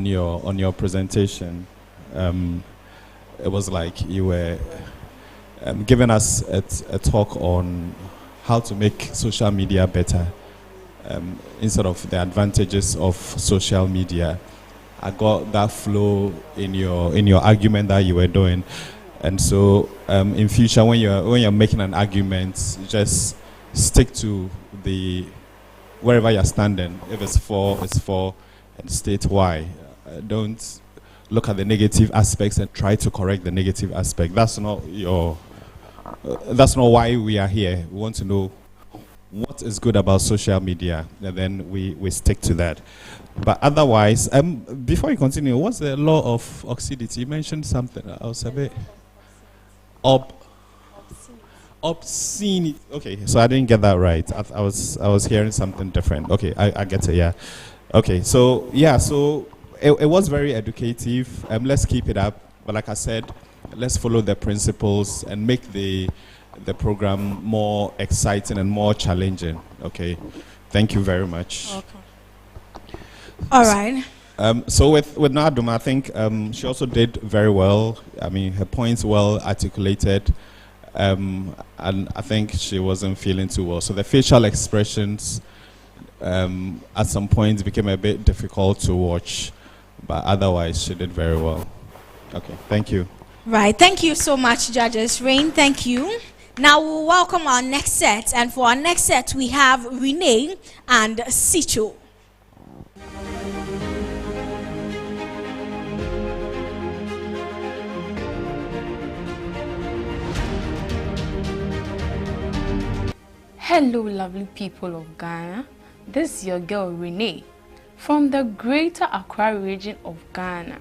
your presentation. It was like you were giving us a talk on how to make social media better instead of the advantages of social media. I got that flow in your argument that you were doing, and so in future when you're making an argument, just stick to the wherever you're standing. If it's for, it's for, and state why. Don't look at the negative aspects and try to correct the negative aspect. That's not why we are here. We want to know what is good about social media, and then we stick to that. But otherwise, before you continue, what's the law of Oxidity? You mentioned something. I was a bit obscene. Okay, so I didn't get that right. I was hearing something different. Okay, I get it. Yeah. Okay, so it was very educative. Let's keep it up. But like I said, let's follow the principles and make the program more exciting and more challenging. Okay, thank you very much. Okay. All right. So with Naduma, I think she also did very well. I mean, her points well articulated, and I think she wasn't feeling too well. So the facial expressions at some points became a bit difficult to watch, but otherwise she did very well. Okay, thank you. Right, thank you so much, judges. Rain, thank you. Now we'll welcome our next set, and for our next set we have Renee and Sicho. Hello, lovely people of Ghana. This is your girl Renee from the Greater Accra region of Ghana.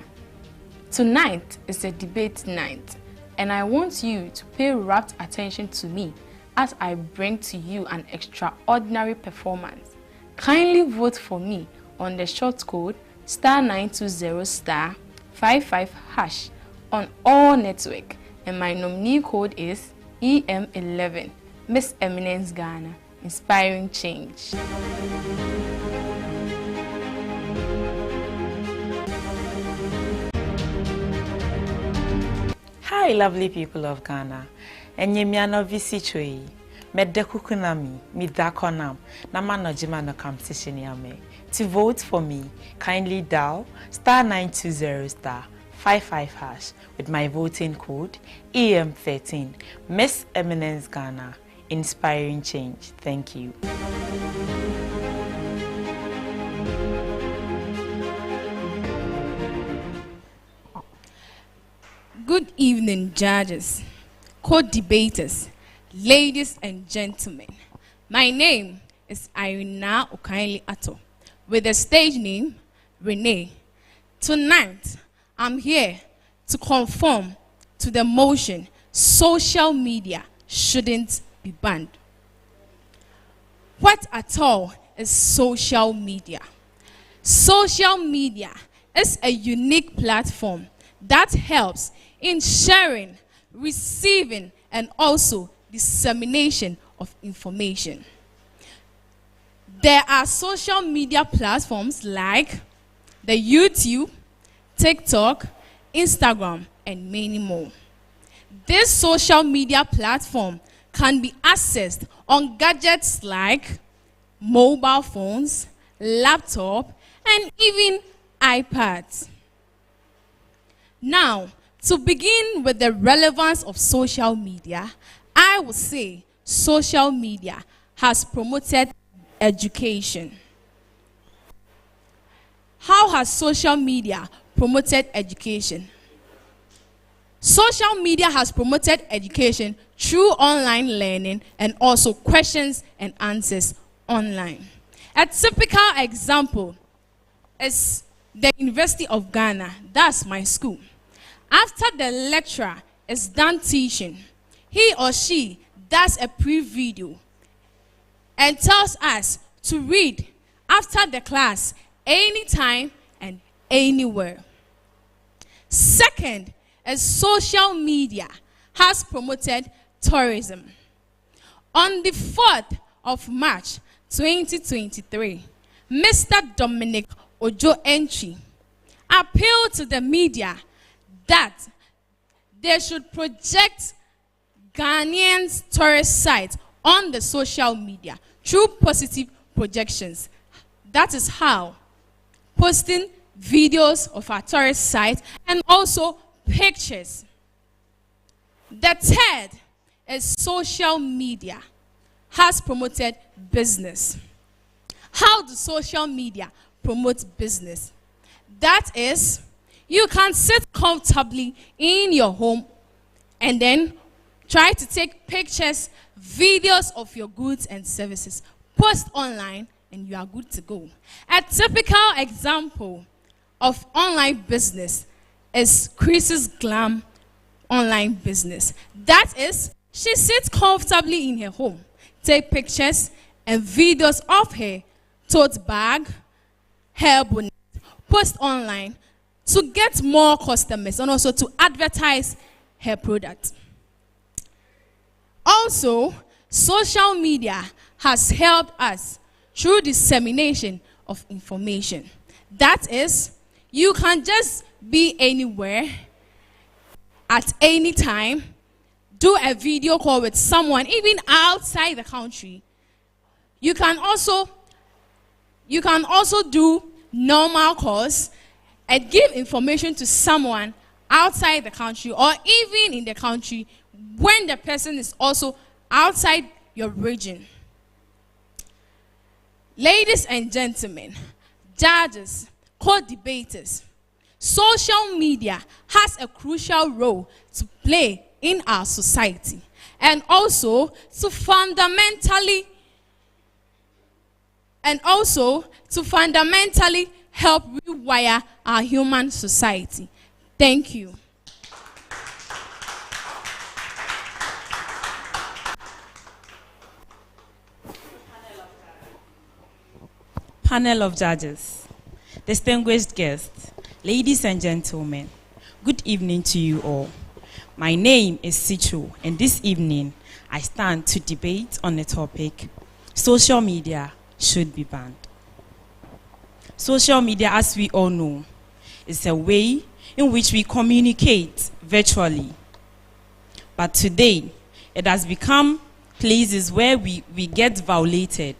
Tonight is a debate night, and I want you to pay rapt attention to me as I bring to you an extraordinary performance. Kindly vote for me on the short code *920*55# on all network, and my nominee code is EM11. Miss Eminence Ghana, inspiring change. Hi, lovely people of Ghana. Enyemiano visichoi. Medde kukunami, midakonam, namano jimano competition yame. To vote for me, kindly dial *920*55# with my voting code EM13. Miss Eminence Ghana, inspiring change. Thank you. Good evening, judges, co-debaters, ladies and gentlemen. My name is Irina Okaili Ato, with the stage name Renee. Tonight, I'm here to conform to the motion social media shouldn't be banned. What at all is social media? Social media is a unique platform that helps in sharing, receiving, and also dissemination of information. There are social media platforms like the YouTube, TikTok, Instagram, and many more. This social media platform can be accessed on gadgets like mobile phones, laptop, and even iPads. Now, to begin with the relevance of social media, I would say social media has promoted education. How has social media promoted education? Social media has promoted education through online learning and also questions and answers online. A typical example is the University of Ghana. That's my school. After the lecturer is done teaching, he or she does a pre-video and tells us to read after the class anytime and anywhere. Second, as social media has promoted tourism. On the 4th of March 2023, Mr. Dominic Ojo Entry appealed to the media that they should project Ghanaians' tourist sites on the social media through positive projections. That is how posting videos of our tourist sites and also pictures. The third is social media has promoted business. How do social media promote business? That is, you can sit comfortably in your home and then try to take pictures, videos of your goods and services, post online, and you are good to go. A typical example of online business is Chris's Glam online business. That is, she sits comfortably in her home, take pictures and videos of her tote bag, hair bonnet, post online to get more customers and also to advertise her product. Also, social media has helped us through dissemination of information. That is, you can just be anywhere at any time, do a video call with someone, even outside the country. You can also do normal calls and give information to someone outside the country or even in the country when the person is also outside your region. Ladies and gentlemen, judges, co-debaters, social media has a crucial role to play in our society and also to fundamentally help rewire our human society. Thank you. Panel of judges, distinguished guests, ladies and gentlemen, good evening to you all. My name is Sicho, and this evening I stand to debate on the topic, social media should be banned. Social media, as we all know, is a way in which we communicate virtually. But today, it has become places where we get violated.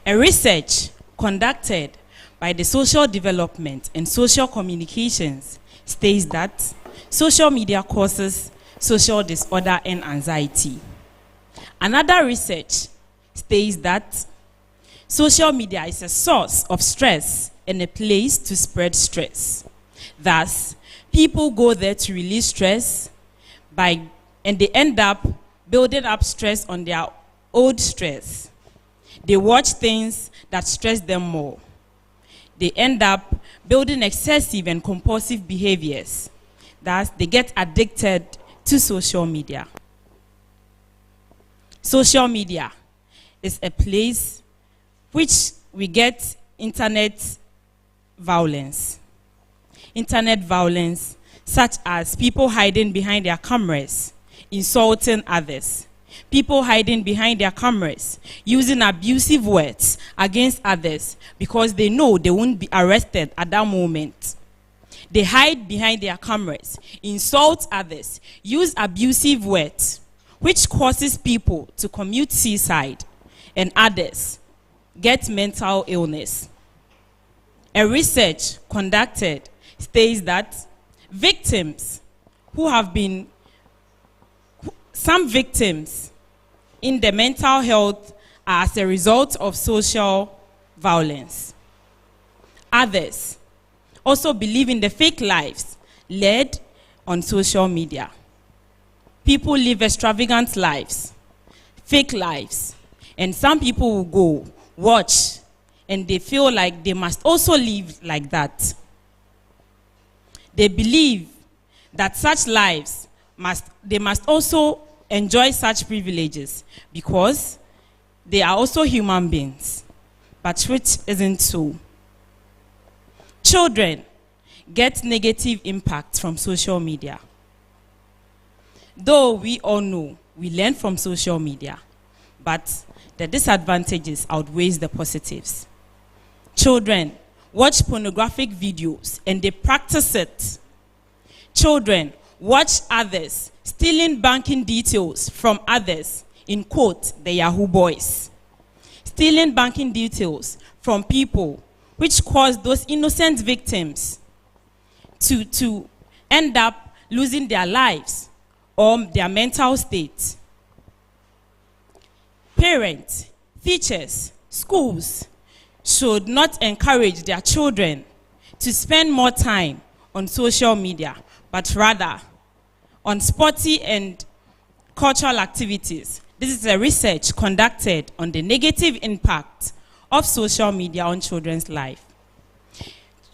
A research conducted by the Social Development and Social Communications states that social media causes social disorder and anxiety. Another research states that social media is a source of stress and a place to spread stress. Thus, people go there to release stress and they end up building up stress on their old stress. They watch things that stress them more. They end up building excessive and compulsive behaviors. Thus, they get addicted to social media. Social media is a place which we get internet violence. Internet violence, such as people hiding behind their cameras, insulting others. People hiding behind their cameras, using abusive words against others because they know they won't be arrested at that moment. They hide behind their cameras, insult others, use abusive words, which causes people to commit suicide, and others get mental illness. A research conducted states that some victims in the mental health are as a result of social violence. Others also believe in the fake lives led on social media. People live extravagant lives, fake lives, and some people will go watch and they feel like they must also live like that. They believe that such lives they must also enjoy such privileges because they are also human beings, but which isn't so. Children get negative impact from social media. Though we all know we learn from social media, but the disadvantages outweighs the positives. Children watch pornographic videos and they practice it. Children watch others stealing banking details from others, in quote, the Yahoo boys. Stealing banking details from people, which cause those innocent victims to end up losing their lives or their mental state. Parents, teachers, schools should not encourage their children to spend more time on social media, but rather on sporty and cultural activities. This is a research conducted on the negative impact of social media on children's life.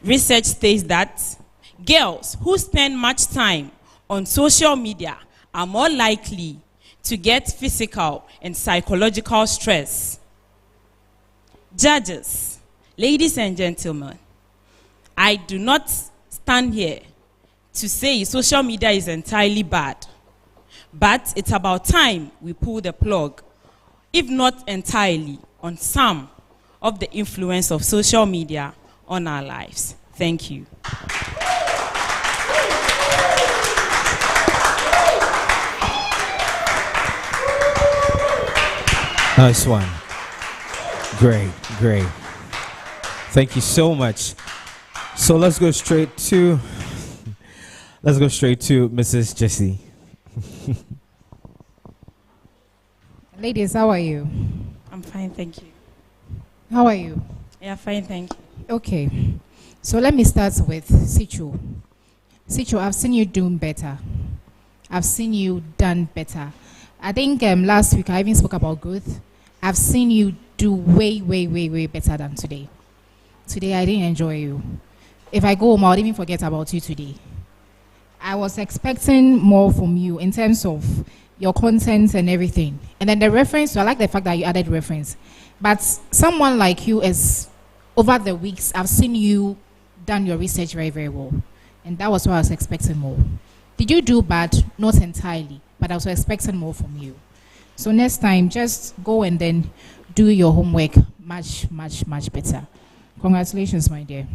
Research states that girls who spend much time on social media are more likely to get physical and psychological stress. Judges, ladies and gentlemen, I do not stand here to say social media is entirely bad, but it's about time we pull the plug, if not entirely, on some of the influence of social media on our lives. Thank you. Nice one. Great, great. Thank you so much. So let's go straight to Mrs. Chissy. Ladies, how are you? I'm fine, thank you. How are you? Yeah, fine, thank you. Okay. So let me start with Sicho. Sicho, I've seen you doing better. I've seen you done better. I think last week I even spoke about growth. I've seen you do way, way, way, way better than today. Today I didn't enjoy you. If I go home, I would even forget about you today. I was expecting more from you in terms of your content and everything. And then the reference, I like the fact that you added reference. But someone like you is, over the weeks, I've seen you done your research very, very well. And that was what I was expecting more. Did you do bad? Not entirely, but I was expecting more from you. So next time, just go and then do your homework much, much, much better. Congratulations, my dear.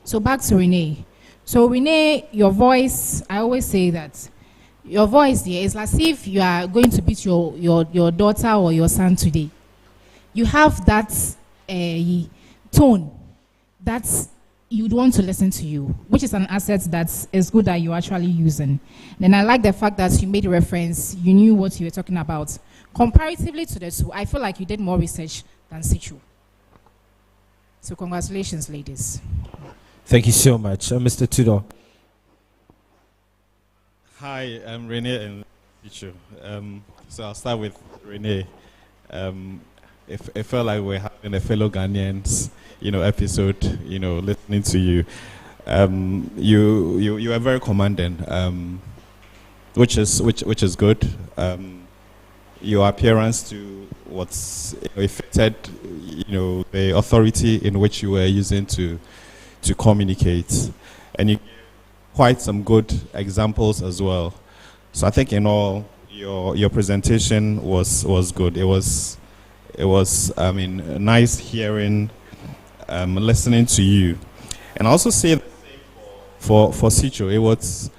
So back to Renee. So Renee, your voice, I always say that your voice there is as if you are going to beat your daughter or your son today. You have that tone that you'd want to listen to you, which is an asset that is good that you're actually using. Then I like the fact that you made a reference, you knew what you were talking about. Comparatively to the two, I feel like you did more research than Sicho. So congratulations, ladies. Thank you so much. Mr. Tudor. Hi, I'm Renee and Sicho. So I'll start with Renee. It felt like we're having a fellow Ghanaians, episode, listening to you. You are very commanding, which is good. Your appearance to what's affected, the authority in which you were using to communicate, and you gave quite some good examples as well. So I think in all, your presentation was good. It was nice hearing, listening to you, and also say the same for Sicho. It was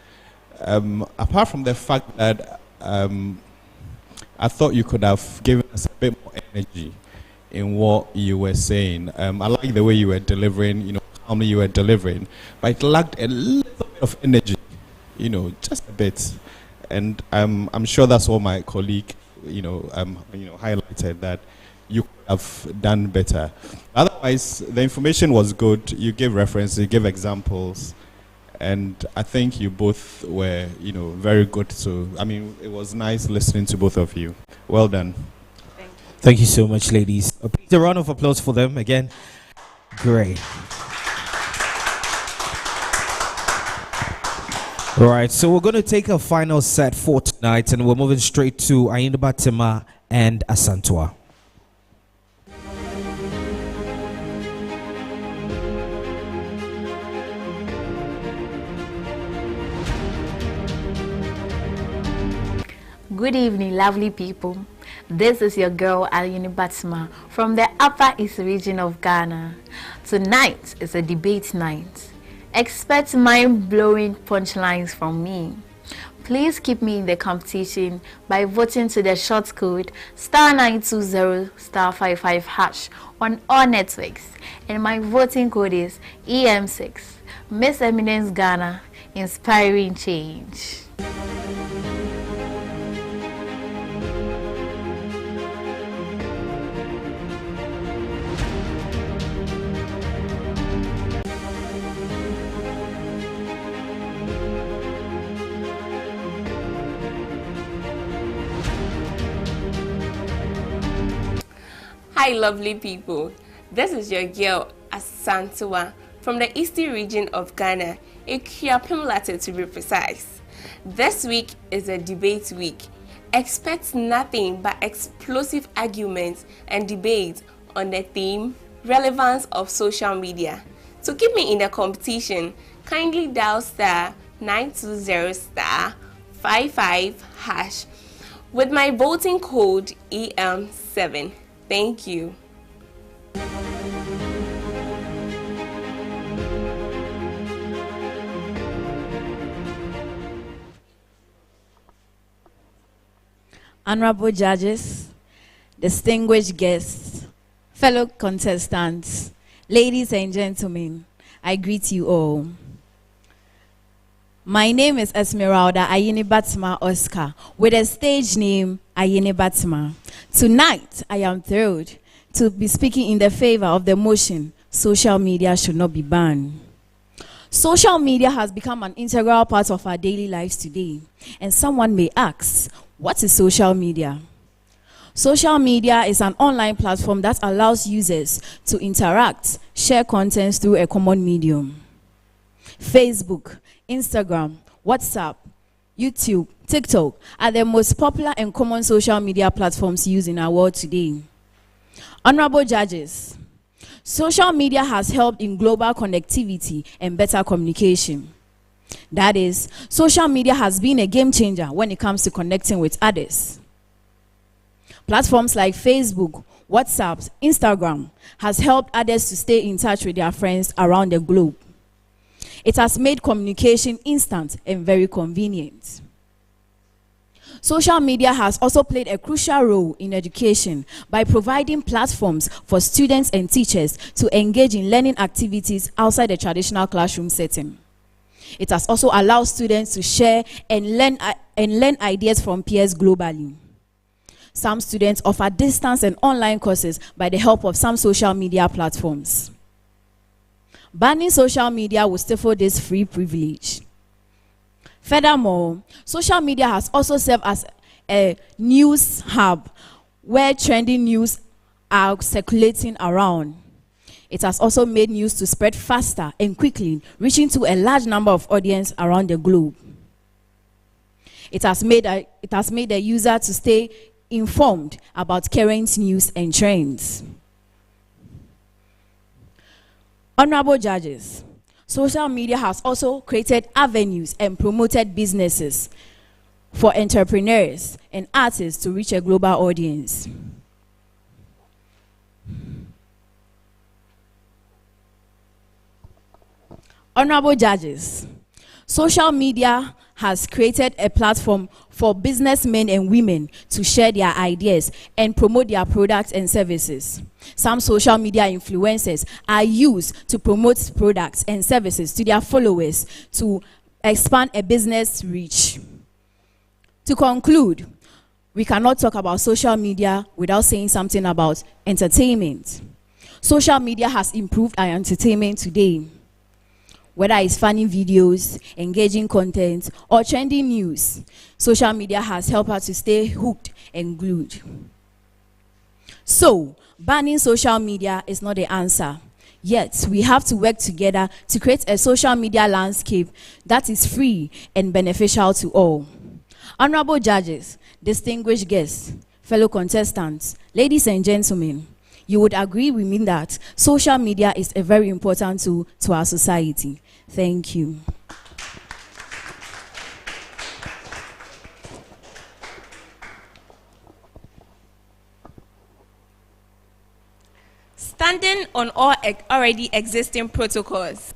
apart from the fact that I thought you could have given us a bit more energy in what you were saying. I like the way you were delivering, calmly you were delivering, but it lacked a little bit of energy, just a bit. And I'm sure that's what my colleague, highlighted, that you could have done better. Otherwise, the information was good. You gave references, you gave examples, and I think you both were, very good. So, it was nice listening to both of you. Well done. Thank you so much, ladies. A round of applause for them again. Great. All right, so we're going to take a final set for tonight, and we're moving straight to Ayinba and Asanta. Good evening, lovely people. This is your girl Ayinba from the Upper East region of Ghana. Tonight is a debate night. Expect mind-blowing punchlines from me. Please keep me in the competition by voting to the short code *920*55# on all networks, and my voting code is EM6. Miss Eminence Ghana, inspiring change. Hi lovely people, this is your girl Asanta from the Eastern region of Ghana, Ekuapem Latte to be precise. This week is a debate week. Expect nothing but explosive arguments and debates on the theme relevance of social media. To keep me in the competition, kindly dial *920*55# with my voting code EM7. Thank you. Honorable judges, distinguished guests, fellow contestants, ladies and gentlemen, I greet you all. My name is Esmeralda Ayinibatima Oscar, with a stage name Ayinibatima. Tonight, I am thrilled to be speaking in the favor of the motion, social media should not be banned. Social media has become an integral part of our daily lives today. And someone may ask, what is social media? Social media is an online platform that allows users to interact, share contents through a common medium. Facebook, Instagram, WhatsApp, YouTube, TikTok are the most popular and common social media platforms used in our world today. Honorable judges, social media has helped in global connectivity and better communication. That is, social media has been a game changer when it comes to connecting with others. Platforms like Facebook, WhatsApp, Instagram has helped others to stay in touch with their friends around the globe. It has made communication instant and very convenient. Social media has also played a crucial role in education by providing platforms for students and teachers to engage in learning activities outside the traditional classroom setting. It has also allowed students to share and learn ideas from peers globally. Some students offer distance and online courses by the help of some social media platforms. Banning social media will stifle this free privilege. Furthermore, social media has also served as a news hub where trending news are circulating around. It has also made news to spread faster and quickly, reaching to a large number of audience around the globe. It has made the user to stay informed about current news and trends. Honorable judges, social media has also created avenues and promoted businesses for entrepreneurs and artists to reach a global audience. Honorable judges, social media has created a platform for businessmen and women to share their ideas and promote their products and services. Some social media influencers are used to promote products and services to their followers to expand a business reach. To conclude, we cannot talk about social media without saying something about entertainment. Social media has improved our entertainment today. Whether it's funny videos, engaging content, or trending news, social media has helped us to stay hooked and glued. So, banning social media is not the answer. Yet, we have to work together to create a social media landscape that is free and beneficial to all. Honorable judges, distinguished guests, fellow contestants, ladies and gentlemen, you would agree with me that social media is a very important tool to our society. Thank you. Standing on all already existing protocols,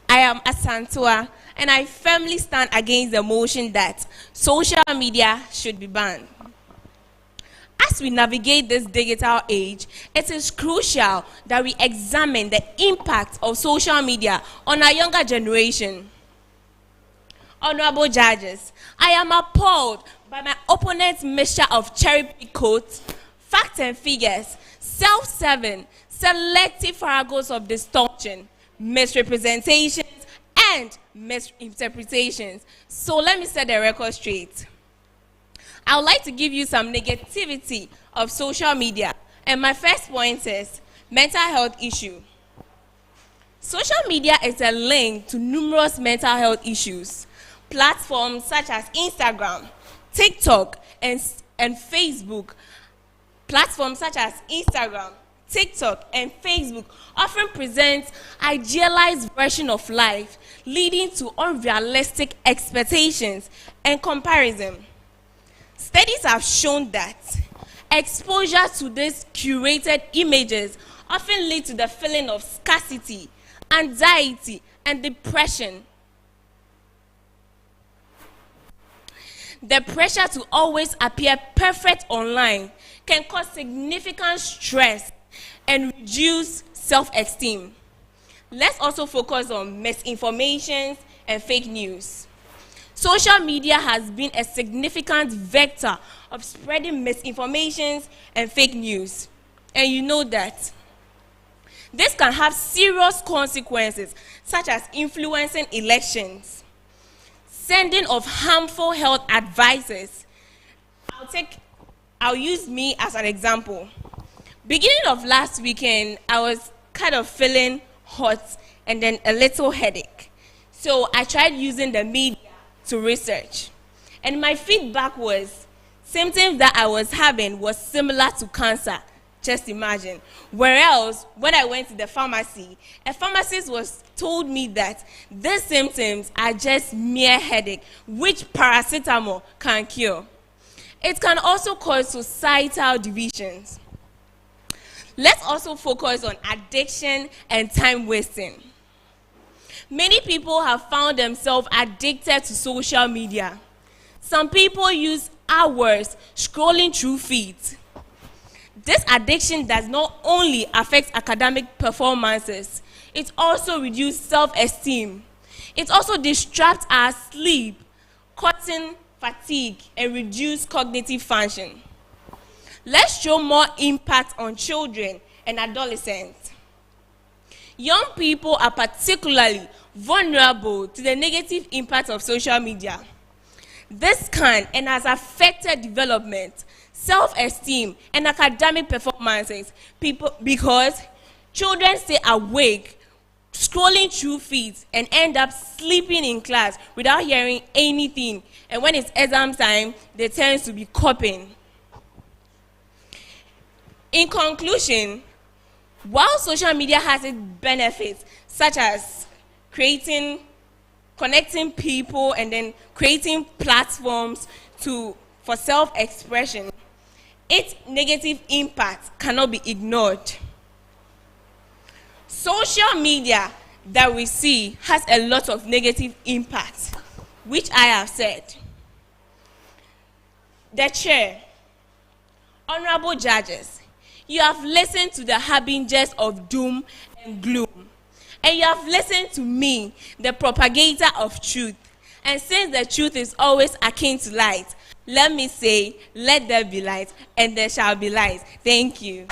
I am Asanta, and I firmly stand against the motion that social media should be banned. As we navigate this digital age, it is crucial that we examine the impact of social media on our younger generation. Honorable judges, I am appalled by my opponent's mixture of cherry-picked quotes, facts and figures, self-serving, selective farragos of distortion, misrepresentations, and misinterpretations. So let me set the record straight. I would like to give you some negativity of social media. And my first point is mental health issue. Social media is a link to numerous mental health issues. Platforms such as Instagram, TikTok, and Facebook. Platforms such as Instagram, TikTok, and Facebook often present idealized version of life, leading to unrealistic expectations and comparison. Studies have shown that exposure to these curated images often lead to the feeling of scarcity, anxiety, and depression. The pressure to always appear perfect online can cause significant stress and reduce self-esteem. Let's also focus on misinformation and fake news. Social media has been a significant vector of spreading misinformation and fake news. And you know that. This can have serious consequences, such as influencing elections, sending of harmful health advices. I'll use me as an example. Beginning of last weekend, I was kind of feeling hot and then a little headache. So I tried using the media to research. And my feedback was symptoms that I was having was similar to cancer. Just imagine. Whereas when I went to the pharmacy, a pharmacist told me that these symptoms are just mere headache, which paracetamol can cure. It can also cause societal divisions. Let's also focus on addiction and time wasting. Many people have found themselves addicted to social media. Some people use hours scrolling through feeds. This addiction does not only affect academic performances, it also reduces self-esteem. It also disrupts our sleep, causing fatigue and reduce cognitive function. Let's show more impact on children and adolescents. Young people are particularly vulnerable to the negative impact of social media. This can and has affected development, self-esteem, and academic performances because children stay awake, scrolling through feeds, and end up sleeping in class without hearing anything. And when it's exam time, they tend to be copying. In conclusion, while social media has its benefits, such as connecting people and then creating platforms for self-expression, its negative impact cannot be ignored. Social media that we see has a lot of negative impact. which I have said. The chair, honorable judges, you have listened to the harbingers of doom and gloom, and you have listened to me, the propagator of truth. And since the truth is always akin to light, let me say, let there be light, and there shall be light. Thank you.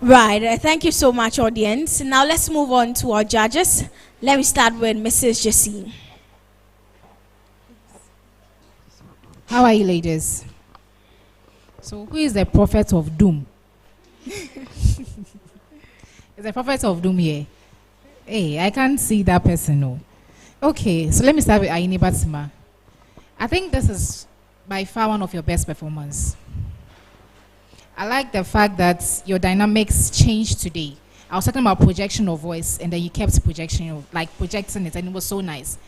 Right, thank you so much, audience. Now let's move on to our judges. Let me start with Mrs. Chissy. How are you, ladies? So, who is the prophet of doom? Is the prophet of doom here? Hey, I can't see that person, no. Okay, so let me start with Ayini Batsima. I think this is by far one of your best performances. I like the fact that your dynamics changed today. I was talking about projection of voice, and then you kept projecting it, and it was so nice.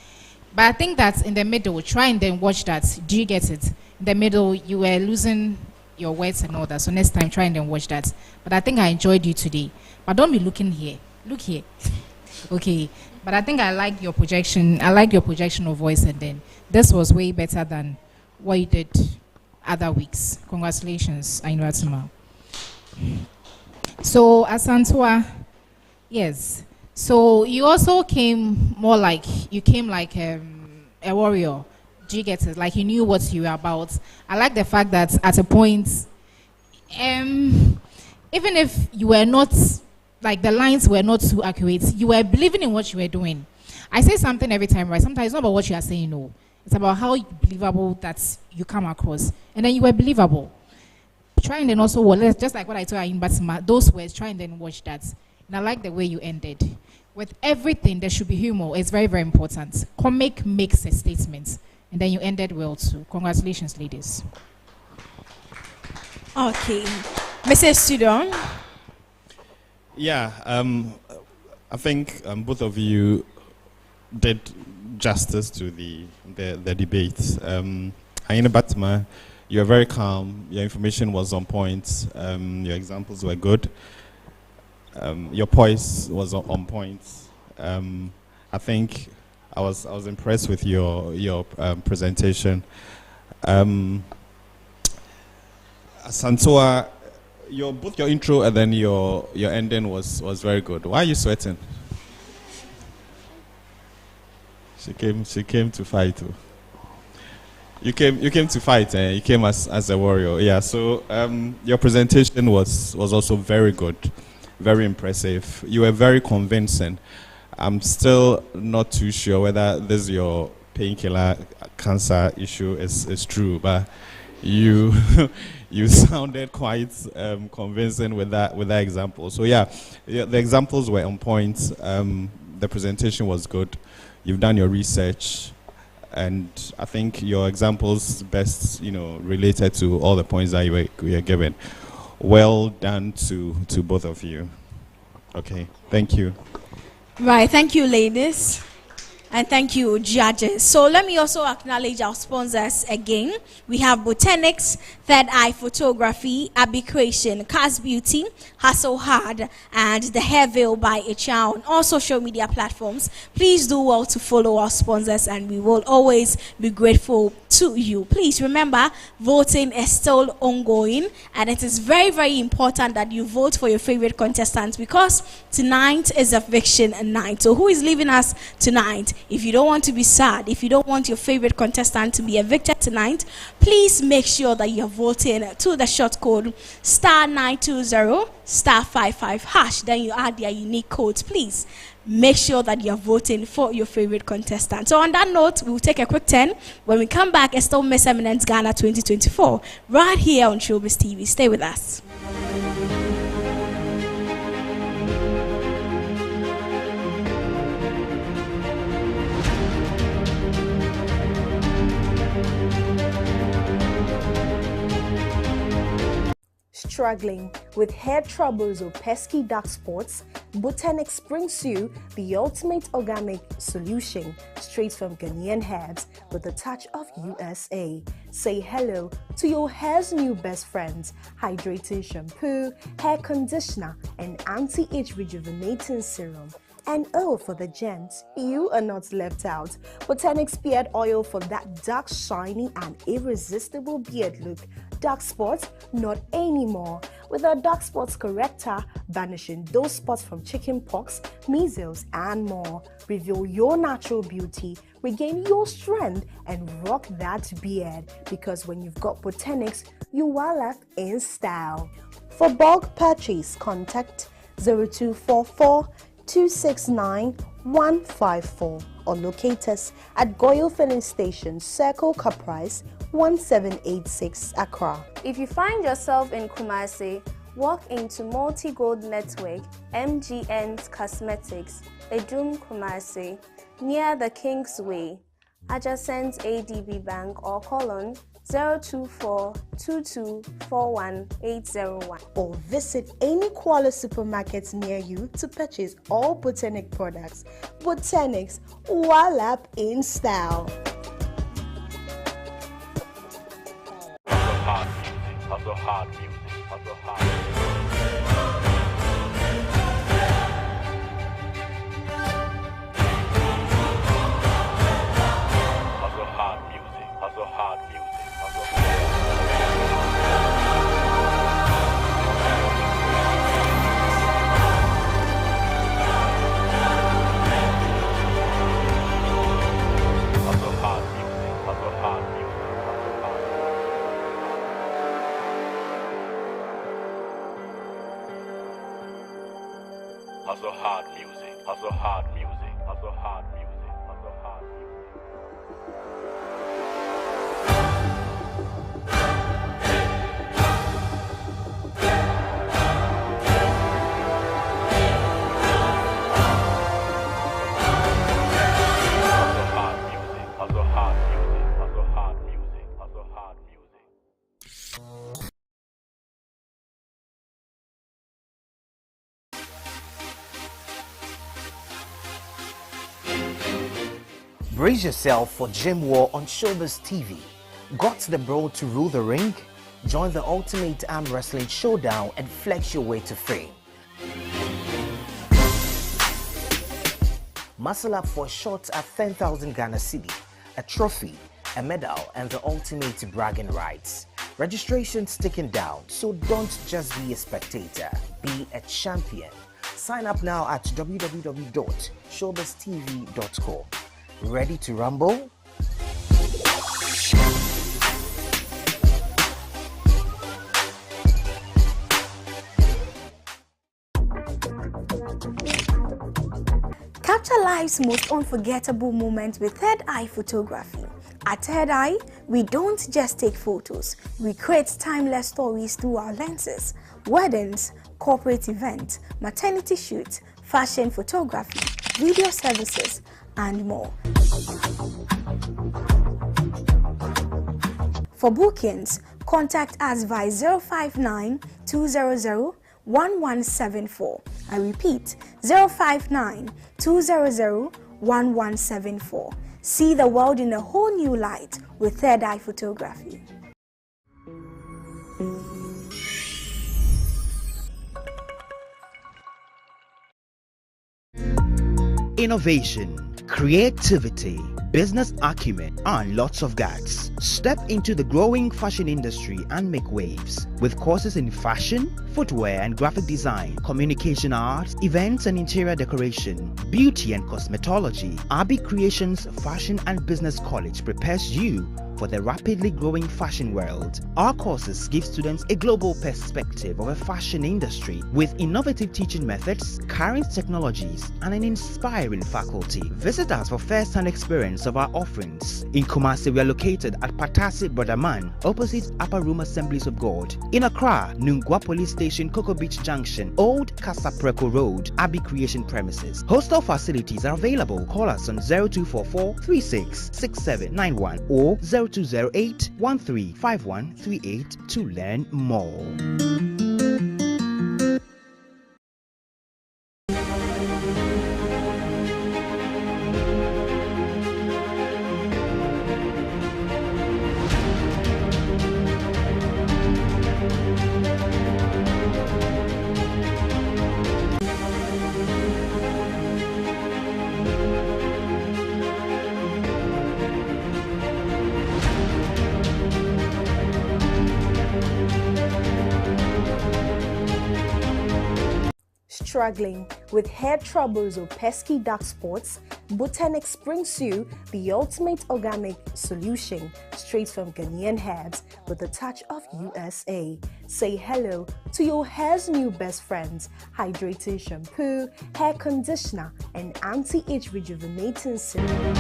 But I think that in the middle, try and then watch that. Do you get it? In the middle, you were losing your words and all that. So next time, try and then watch that. But I think I enjoyed you today. But don't be looking here. Look here. Okay. But I think I like your projection. I like your projection of voice, and then this was way better than what you did other weeks. Congratulations, Ainwatima. So, Asanta, yes. So, you also came more like, you came like a warrior. Do you get it? Like, you knew what you were about. I like the fact that at a point, even if you were not, like the lines were not too accurate, you were believing in what you were doing. I say something every time, right? Sometimes it's not about what you are saying, no. It's about how believable that you come across. And then you were believable. Try and then also, just like what I told you in Batsima, those words, try and then watch that. And I like the way you ended. With everything, there should be humor. It's very, very important. Comic makes a statement. And then you ended well too. Congratulations, ladies. Okay. Mrs. Sudan. Yeah, I think both of you did justice to the debate. Ayini Batsima, you were very calm. Your information was on point. Your examples were good. Your poise was on point. I think I was impressed with your presentation. Santoa, both your intro and then your ending was very good. Why are you sweating? She came to fight too. You came to fight, and you came as a warrior. Yeah. So your presentation was also very good, very impressive. You were very convincing. I'm still not too sure whether this your painkiller cancer issue is true, but you you sounded quite convincing with that example. So yeah, the examples were on point. The presentation was good. You've done your research, and I think your examples best, related to all the points that you were given. Well done to both of you. Okay, thank you. Right, thank you, ladies. And thank you, judges. So let me also acknowledge our sponsors again. We have Botanics, Third Eye Photography, Abbey Creation, Cars Beauty, Hustle Hard, and The Hair Veil by Echa on all social media platforms. Please do well to follow our sponsors, and we will always be grateful to you. Please remember, voting is still ongoing, and it is very, very important that you vote for your favorite contestants, because tonight is eviction night. So who is leaving us tonight? If you don't want to be sad, if you don't want your favorite contestant to be evicted tonight, please make sure that you're voting to the short code *920 *55#. Then you add their unique codes. Please make sure that you're voting for your favorite contestant. So on that note, we'll take a quick turn. When we come back, it's still Miss Eminence Ghana 2024 right here on Shobiz TV. Stay with us. Struggling with hair troubles or pesky dark spots? Botanics brings you the ultimate organic solution straight from Ghanaian herbs with a touch of USA. Say hello to your hair's new best friends: hydrating shampoo, hair conditioner, and anti-age rejuvenating serum. And oh, for the gents, you are not left out. Botanics beard oil for that dark, shiny, and irresistible beard look. Dark spots? Not anymore. With our dark spots corrector, banishing those spots from chicken pox, measles, and more. Reveal your natural beauty, regain your strength, and rock that beard. Because when you've got Botanics, you are left in style. For bulk purchase, contact 0244 269 154 or locate us at Goyle Filling Station, Circle Caprice 1786 Accra. If you find yourself in Kumasi, walk into Multi Gold Network MGN's Cosmetics, Edum Kumasi, near the Kingsway, adjacent ADB Bank, or call on 024 2241 801. Or visit any Kuala supermarkets near you to purchase all Botanic products. Botanics, Wallap in style. Hard music. Brace yourself for gym war on Shobiz TV. Got the bro to rule the ring? Join the ultimate arm wrestling showdown and flex your way to fame. Muscle up for a shot at 10,000 Ghana Cedi, a trophy, a medal, and the ultimate bragging rights. Registration's ticking down, so don't just be a spectator, be a champion. Sign up now at www.shobiztv.com. Ready to rumble? Capture life's most unforgettable moments with Third Eye Photography. At Third Eye, we don't just take photos, we create timeless stories through our lenses. Weddings, corporate events, maternity shoots, fashion photography, video services, and more. For bookings, contact us via 059 200 1174. I repeat, 059 200 1174. See the world in a whole new light with Third Eye Photography. Innovation, creativity, business acumen, and lots of guts. Step into the growing fashion industry and make waves with courses in fashion, footwear and graphic design, communication arts, events and interior decoration, beauty and cosmetology. Abi Creations Fashion and Business College prepares you for the rapidly growing fashion world. Our courses give students a global perspective of a fashion industry with innovative teaching methods, current technologies, and an inspiring faculty. Visit us for first-hand experience of our offerings. In Kumasi, we are located at Patasi Brodaman, opposite Upper Room Assemblies of God. In Accra, Nungwa Police Station, Cocoa Beach Junction, Old Kasapreko Road, Abi Creation premises. Hostel facilities are available. Call us on 0244 366791 or 0208 135138 to learn more. struggling with hair troubles or pesky dark spots? Botanix brings you the ultimate organic solution straight from Ghanaian herbs with a touch of USA. Say hello to your hair's new best friends: hydrating shampoo, hair conditioner, and anti-age rejuvenating serum.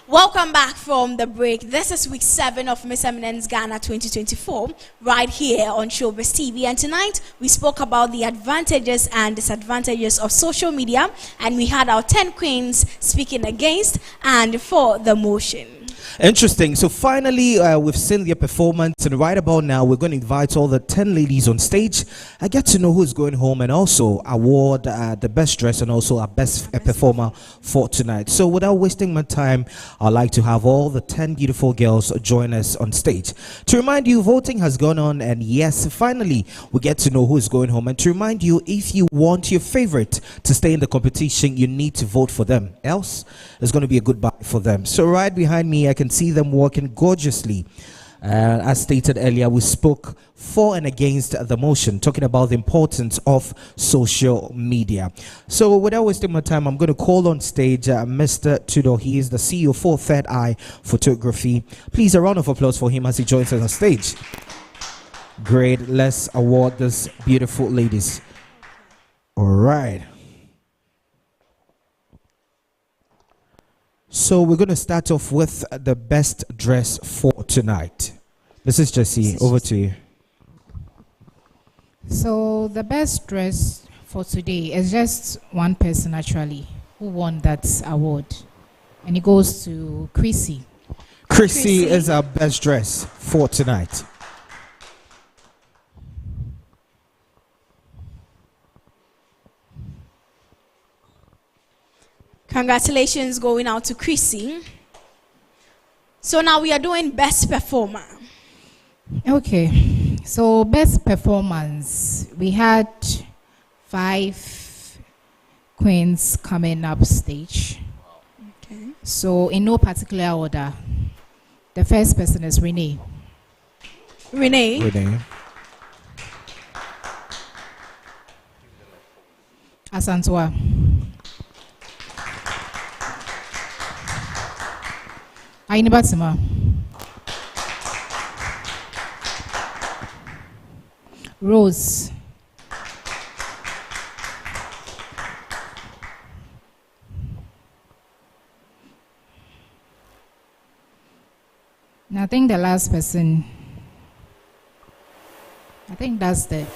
Welcome back from the break. This is week 7 of Miss Eminence Ghana 2024, right here on Shobiz TV. And tonight we spoke about the advantages and disadvantages of social media, and we had our 10 queens speaking against and for the motion. Interesting. So finally, we've seen their performance, and right about now, we're going to invite all the 10 ladies on stage. I get to know who's going home and also award the best dress and also our best performer for tonight. So without wasting my time, I'd like to have all the 10 beautiful girls join us on stage. To remind you, voting has gone on, and yes, finally, we get to know who is going home. And to remind you, if you want your favorite to stay in the competition, you need to vote for them. Else, it's going to be a goodbye for them. So right behind me, I can see them working gorgeously. As stated earlier, we spoke for and against the motion, talking about the importance of social media. So without wasting my time, I'm going to call on stage Mr. Tudor. He is the CEO for Third Eye Photography. Please, a round of applause for him as he joins us on stage. Great. Let's award these beautiful ladies. All right. So we're going to start off with the best dress for tonight. Mrs. Chissy, over to you. So the best dress for today is just one person actually who won that award, and it goes to Chissy. Chissy is our best dress for tonight. Congratulations going out to Chissy. So now we are doing best performer. Okay, so best performance. We had 5 queens coming up stage. Okay. So in no particular order. The first person is Renee. Renee. Asanta. Ainibatima. Rose. And I think the last person, I think that's it.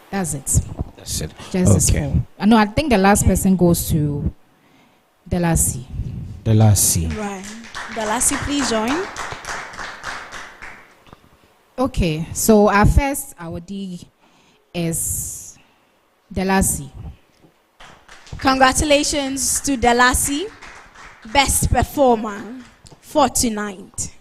That's it. Just this four. No, I think the last person goes to Deasi. Deasi. Right. Deasi, please join. Okay, so our first awardee is Deasi. Congratulations to Deasi, best performer for tonight.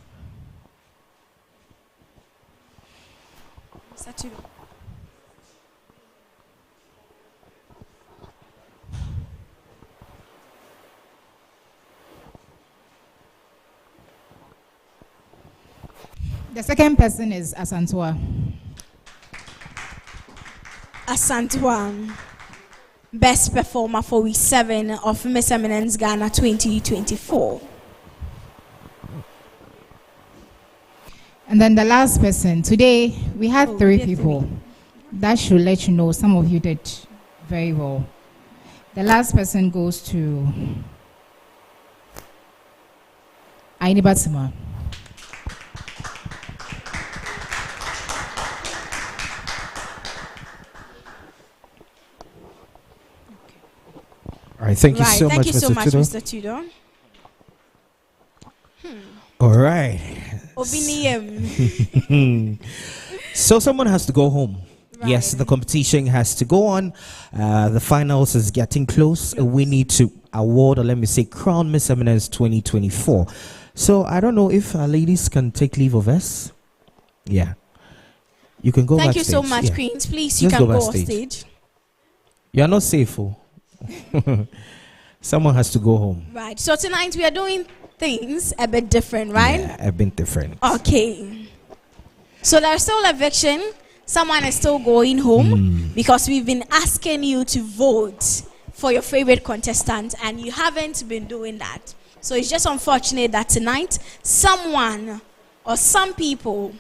The second person is Asanta. Asanta, best performer for week 7 of Miss Eminence Ghana 2024. And then the last person. Today, we had 3 people. That should let you know some of you did very well. The last person goes to Ayini Batsima. All right, thank you so much, Mr. Tudor. All right. Obiniem. So someone has to go home. Right. Yes, the competition has to go on. The finals is getting close. We need to award, or let me say, crown Miss Eminence 2024. So I don't know if our ladies can take leave of us. Yeah. You can go Thank backstage. you so much, Queens. Please, you can go off stage. You are not safe. Someone has to go home. Right. So tonight we are doing things a bit different, right? Yeah, a bit different. Okay. So there's still eviction. Someone is still going home because we've been asking you to vote for your favorite contestant and you haven't been doing that. So it's just unfortunate that tonight someone or some people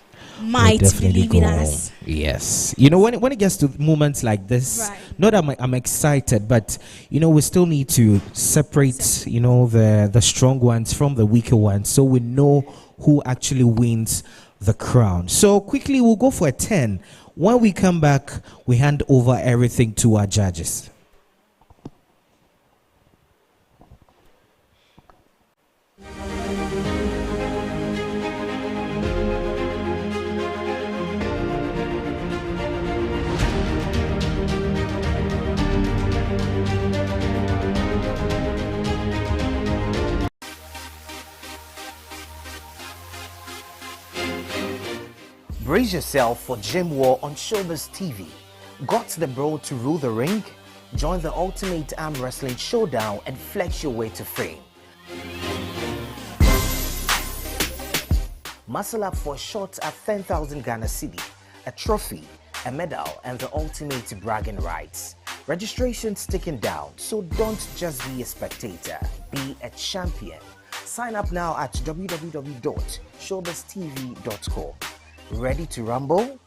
might be leaving us. Yes. You know, when it gets to moments like this, right, not that I'm excited, but, you know, we still need to separate, you know, the strong ones from the weaker ones so we know who actually wins the crown. So quickly, we'll go for a 10. When we come back, we hand over everything to our judges. Brace yourself for gym war on Shobiz TV. Got the bro to rule the ring? Join the ultimate arm wrestling showdown and flex your way to fame. Muscle up for a shot at 10,000 Ghana Cedi, a trophy, a medal, and the ultimate bragging rights. Registration's ticking down, so don't just be a spectator, be a champion. Sign up now at www.shobiztv.com. Ready to rumble?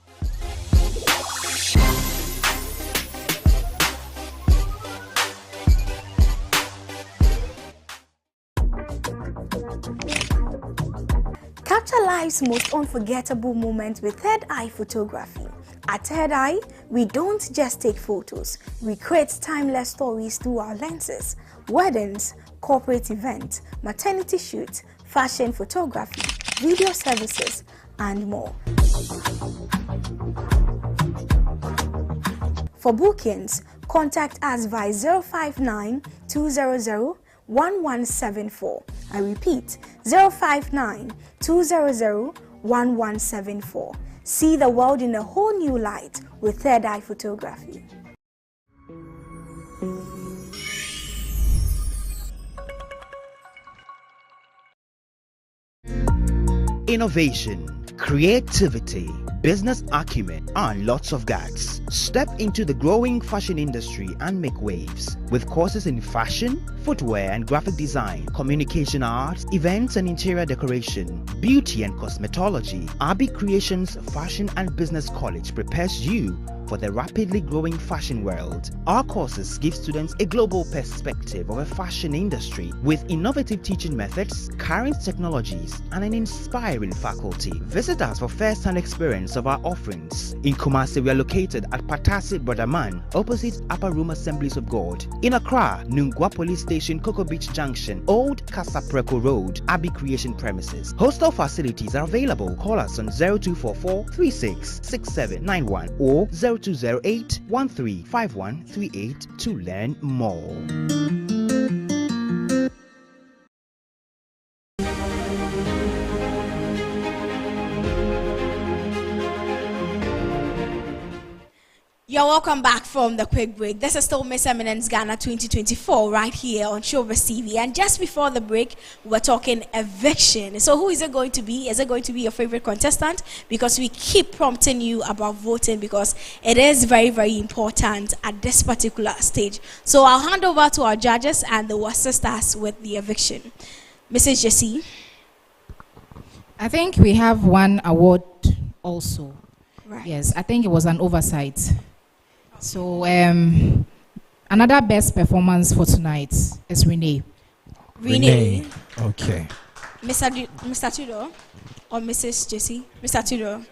Capture life's most unforgettable moments with Third Eye Photography. At Third Eye, we don't just take photos, we create timeless stories through our lenses. Weddings, corporate events, maternity shoots, fashion photography, video services, and more. For bookings, contact us via 059 200 1174. I repeat, 059 200 1174. See the world in a whole new light with Third Eye Photography. Innovation, creativity, business acumen, and lots of guts. Step into the growing fashion industry and make waves with courses in fashion, footwear and graphic design, communication arts, events and interior decoration, beauty and cosmetology. Abi Creations Fashion and Business College prepares you for the rapidly growing fashion world. Our courses give students a global perspective of a fashion industry with innovative teaching methods, current technologies, and an inspiring faculty. Visit us for first-hand experience of our offerings. In Kumasi, we are located at Patasi Bodaman, opposite Upper Room Assemblies of God. In Accra, Nungwa Police Station, Cocoa Beach Junction, Old Kasapreko Road, Abbey Creation Premises. Hostel facilities are available. Call us on 0244 366791 or 0208 135138 to learn more. You're welcome back from the quick break. This is still Miss Eminence Ghana 2024 right here on Shobiz TV. And just before the break, we're talking eviction. So who is it going to be? Is it going to be your favorite contestant? Because we keep prompting you about voting because it is very, very important at this particular stage. So I'll hand over to our judges and they will assist us with the eviction. Mrs. Chissy. I think we have one award also. Right. Yes, I think it was an oversight. So another best performance for tonight is Renee. Renee. Okay. Mr. Tudor or Mrs. Chissy? Mr. Tudor.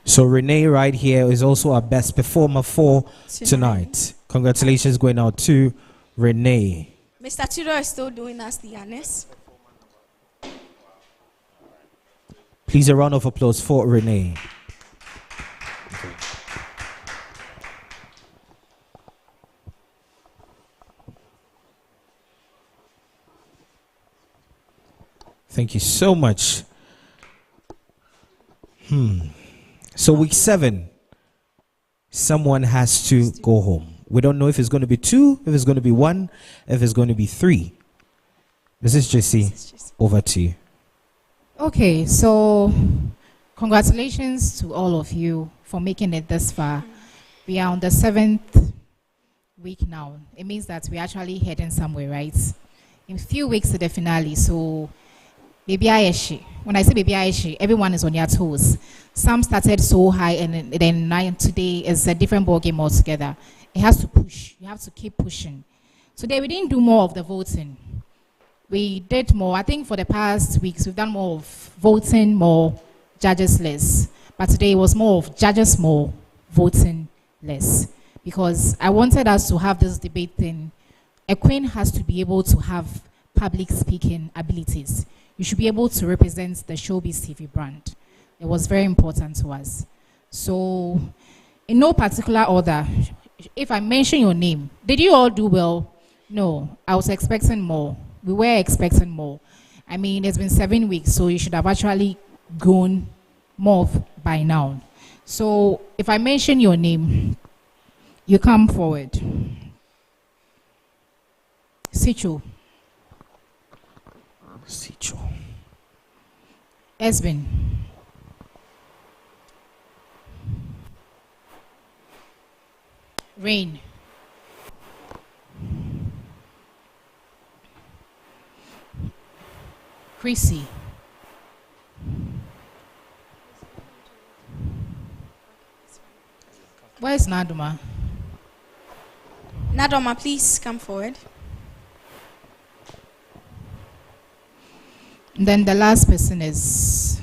So Renee right here is also our best performer for tonight. Congratulations going out to Renee. Mr. Tudor is still doing us the honors. Please, a round of applause for Renee. Thank you so much. So week 7, someone has to go home. We don't know if it's going to be 2, if it's going to be 1, if it's going to be 3. Mrs. Chissy, over to you. Okay, so congratulations to all of you for making it this far. We are on the 7th week now. It means that we're actually heading somewhere, right? In a few weeks to the finale, so baby Aishi. When I say baby Aishi, everyone is on your toes. Some started so high and then today is a different ballgame altogether. It has to push. You have to keep pushing. Today we didn't do more of the voting. We did more. I think for the past weeks we've done more of voting, more judges less. But today it was more of judges more, voting less. Because I wanted us to have this debate thing. A queen has to be able to have public speaking abilities. You should be able to represent the Shobiz TV brand. It was very important to us. So in no particular order, if I mention your name, did you all do well? No, I was expecting more. We were expecting more. I mean, it's been 7 weeks, so you should have actually grown more by now. So if I mention your name, you come forward. Sicho. Sicho. Asban. Rain. Chissy. Where's Naduma? Naduma, please come forward. Then the last person is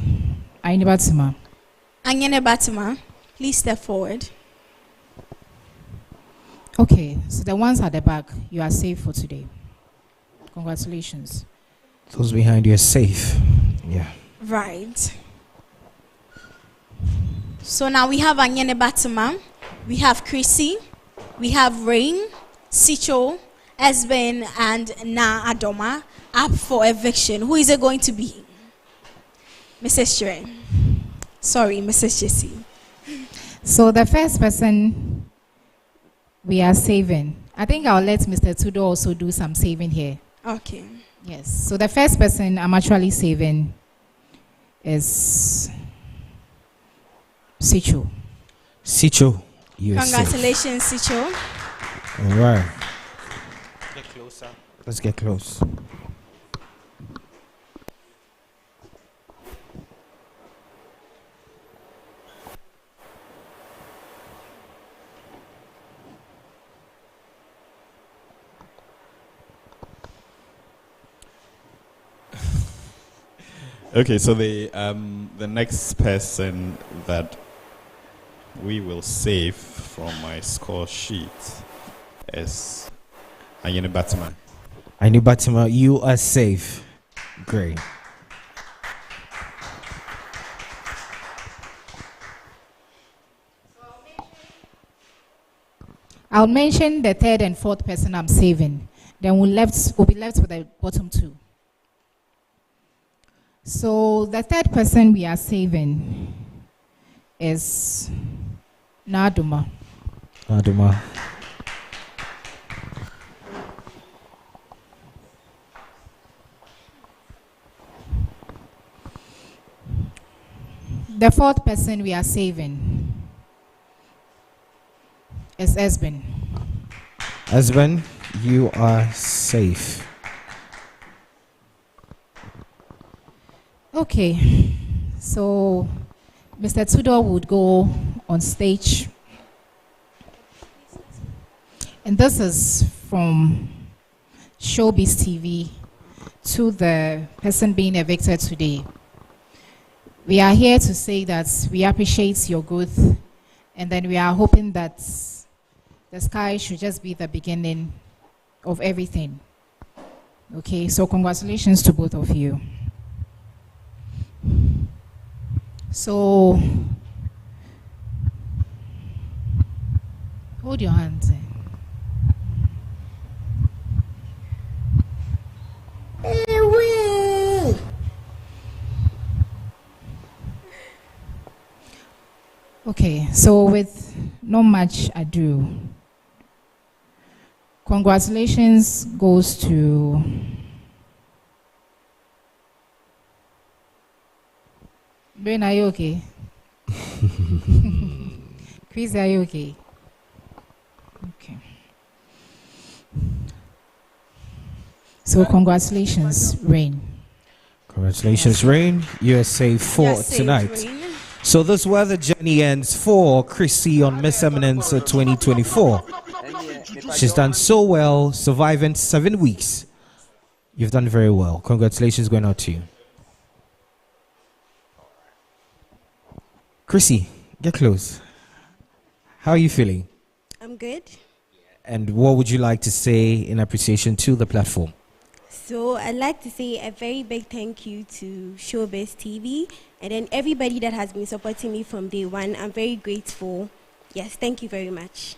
Ayine Batima. Ayine Batima, please step forward. Okay, so the ones at the back, you are safe for today. Congratulations. Those behind you are safe. Yeah. Right. So now we have Ayine Batima, we have Chissy, we have Rain, Sicho, Asban, and Naduma up for eviction. Who is it going to be? Mrs. Chire. Sorry, Mrs. Chissy. So the first person we are saving. I think I'll let Mr. Tudor also do some saving here. Okay. Yes. So the first person I'm actually saving is Sicho. Sicho, you're Congratulations, Sicho. All right. Get closer. Let's get close. Okay, so the next person that we will save from my score sheet is Ayene Batima. Ayene Batima, you are safe. Great. I'll mention the third and fourth person I'm saving. Then we'll be left with the bottom two. So the third person we are saving is Naduma. Naduma. The fourth person we are saving is Asban. Asban, you are safe. Okay, so Mr. Tudor would go on stage. And this is from Shobiz TV to the person being evicted today. We are here to say that we appreciate your growth, and then we are hoping that the sky should just be the beginning of everything. Okay, so congratulations to both of you. So, hold your hands. Okay, so with not much ado, congratulations goes to Ben, are you okay? Chris, are you okay? Okay. So congratulations, Rain. Congratulations, Rain. You are safe for tonight. Rain. So this where the journey ends for Chissy on Miss Eminence 2024. She's done so well, surviving 7 weeks. You've done very well. Congratulations going out to you. Chissy, get close. How are you feeling? I'm good. And what would you like to say in appreciation to the platform? So I'd like to say a very big thank you to Shobiz TV and then everybody that has been supporting me from day one. I'm very grateful. Yes, thank you very much.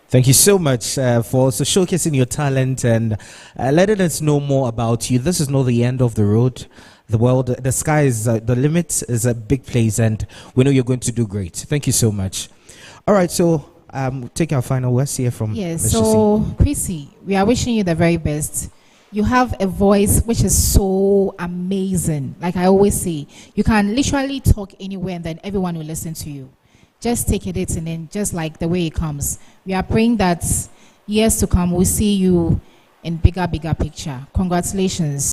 Thank you so much for also showcasing your talent and letting us know more about you. This is not the end of the road. The world, the sky is the limit is a big place, and we know you're going to do great. Thank you so much. All right, so take our final words here from Yes, so Chissy, we are wishing you the very best. You have a voice which is so amazing. Like I always say, you can literally talk anywhere and then everyone will listen to you. Just take it and then just like the way it comes. We are praying that years to come we'll see you in bigger picture. Congratulations.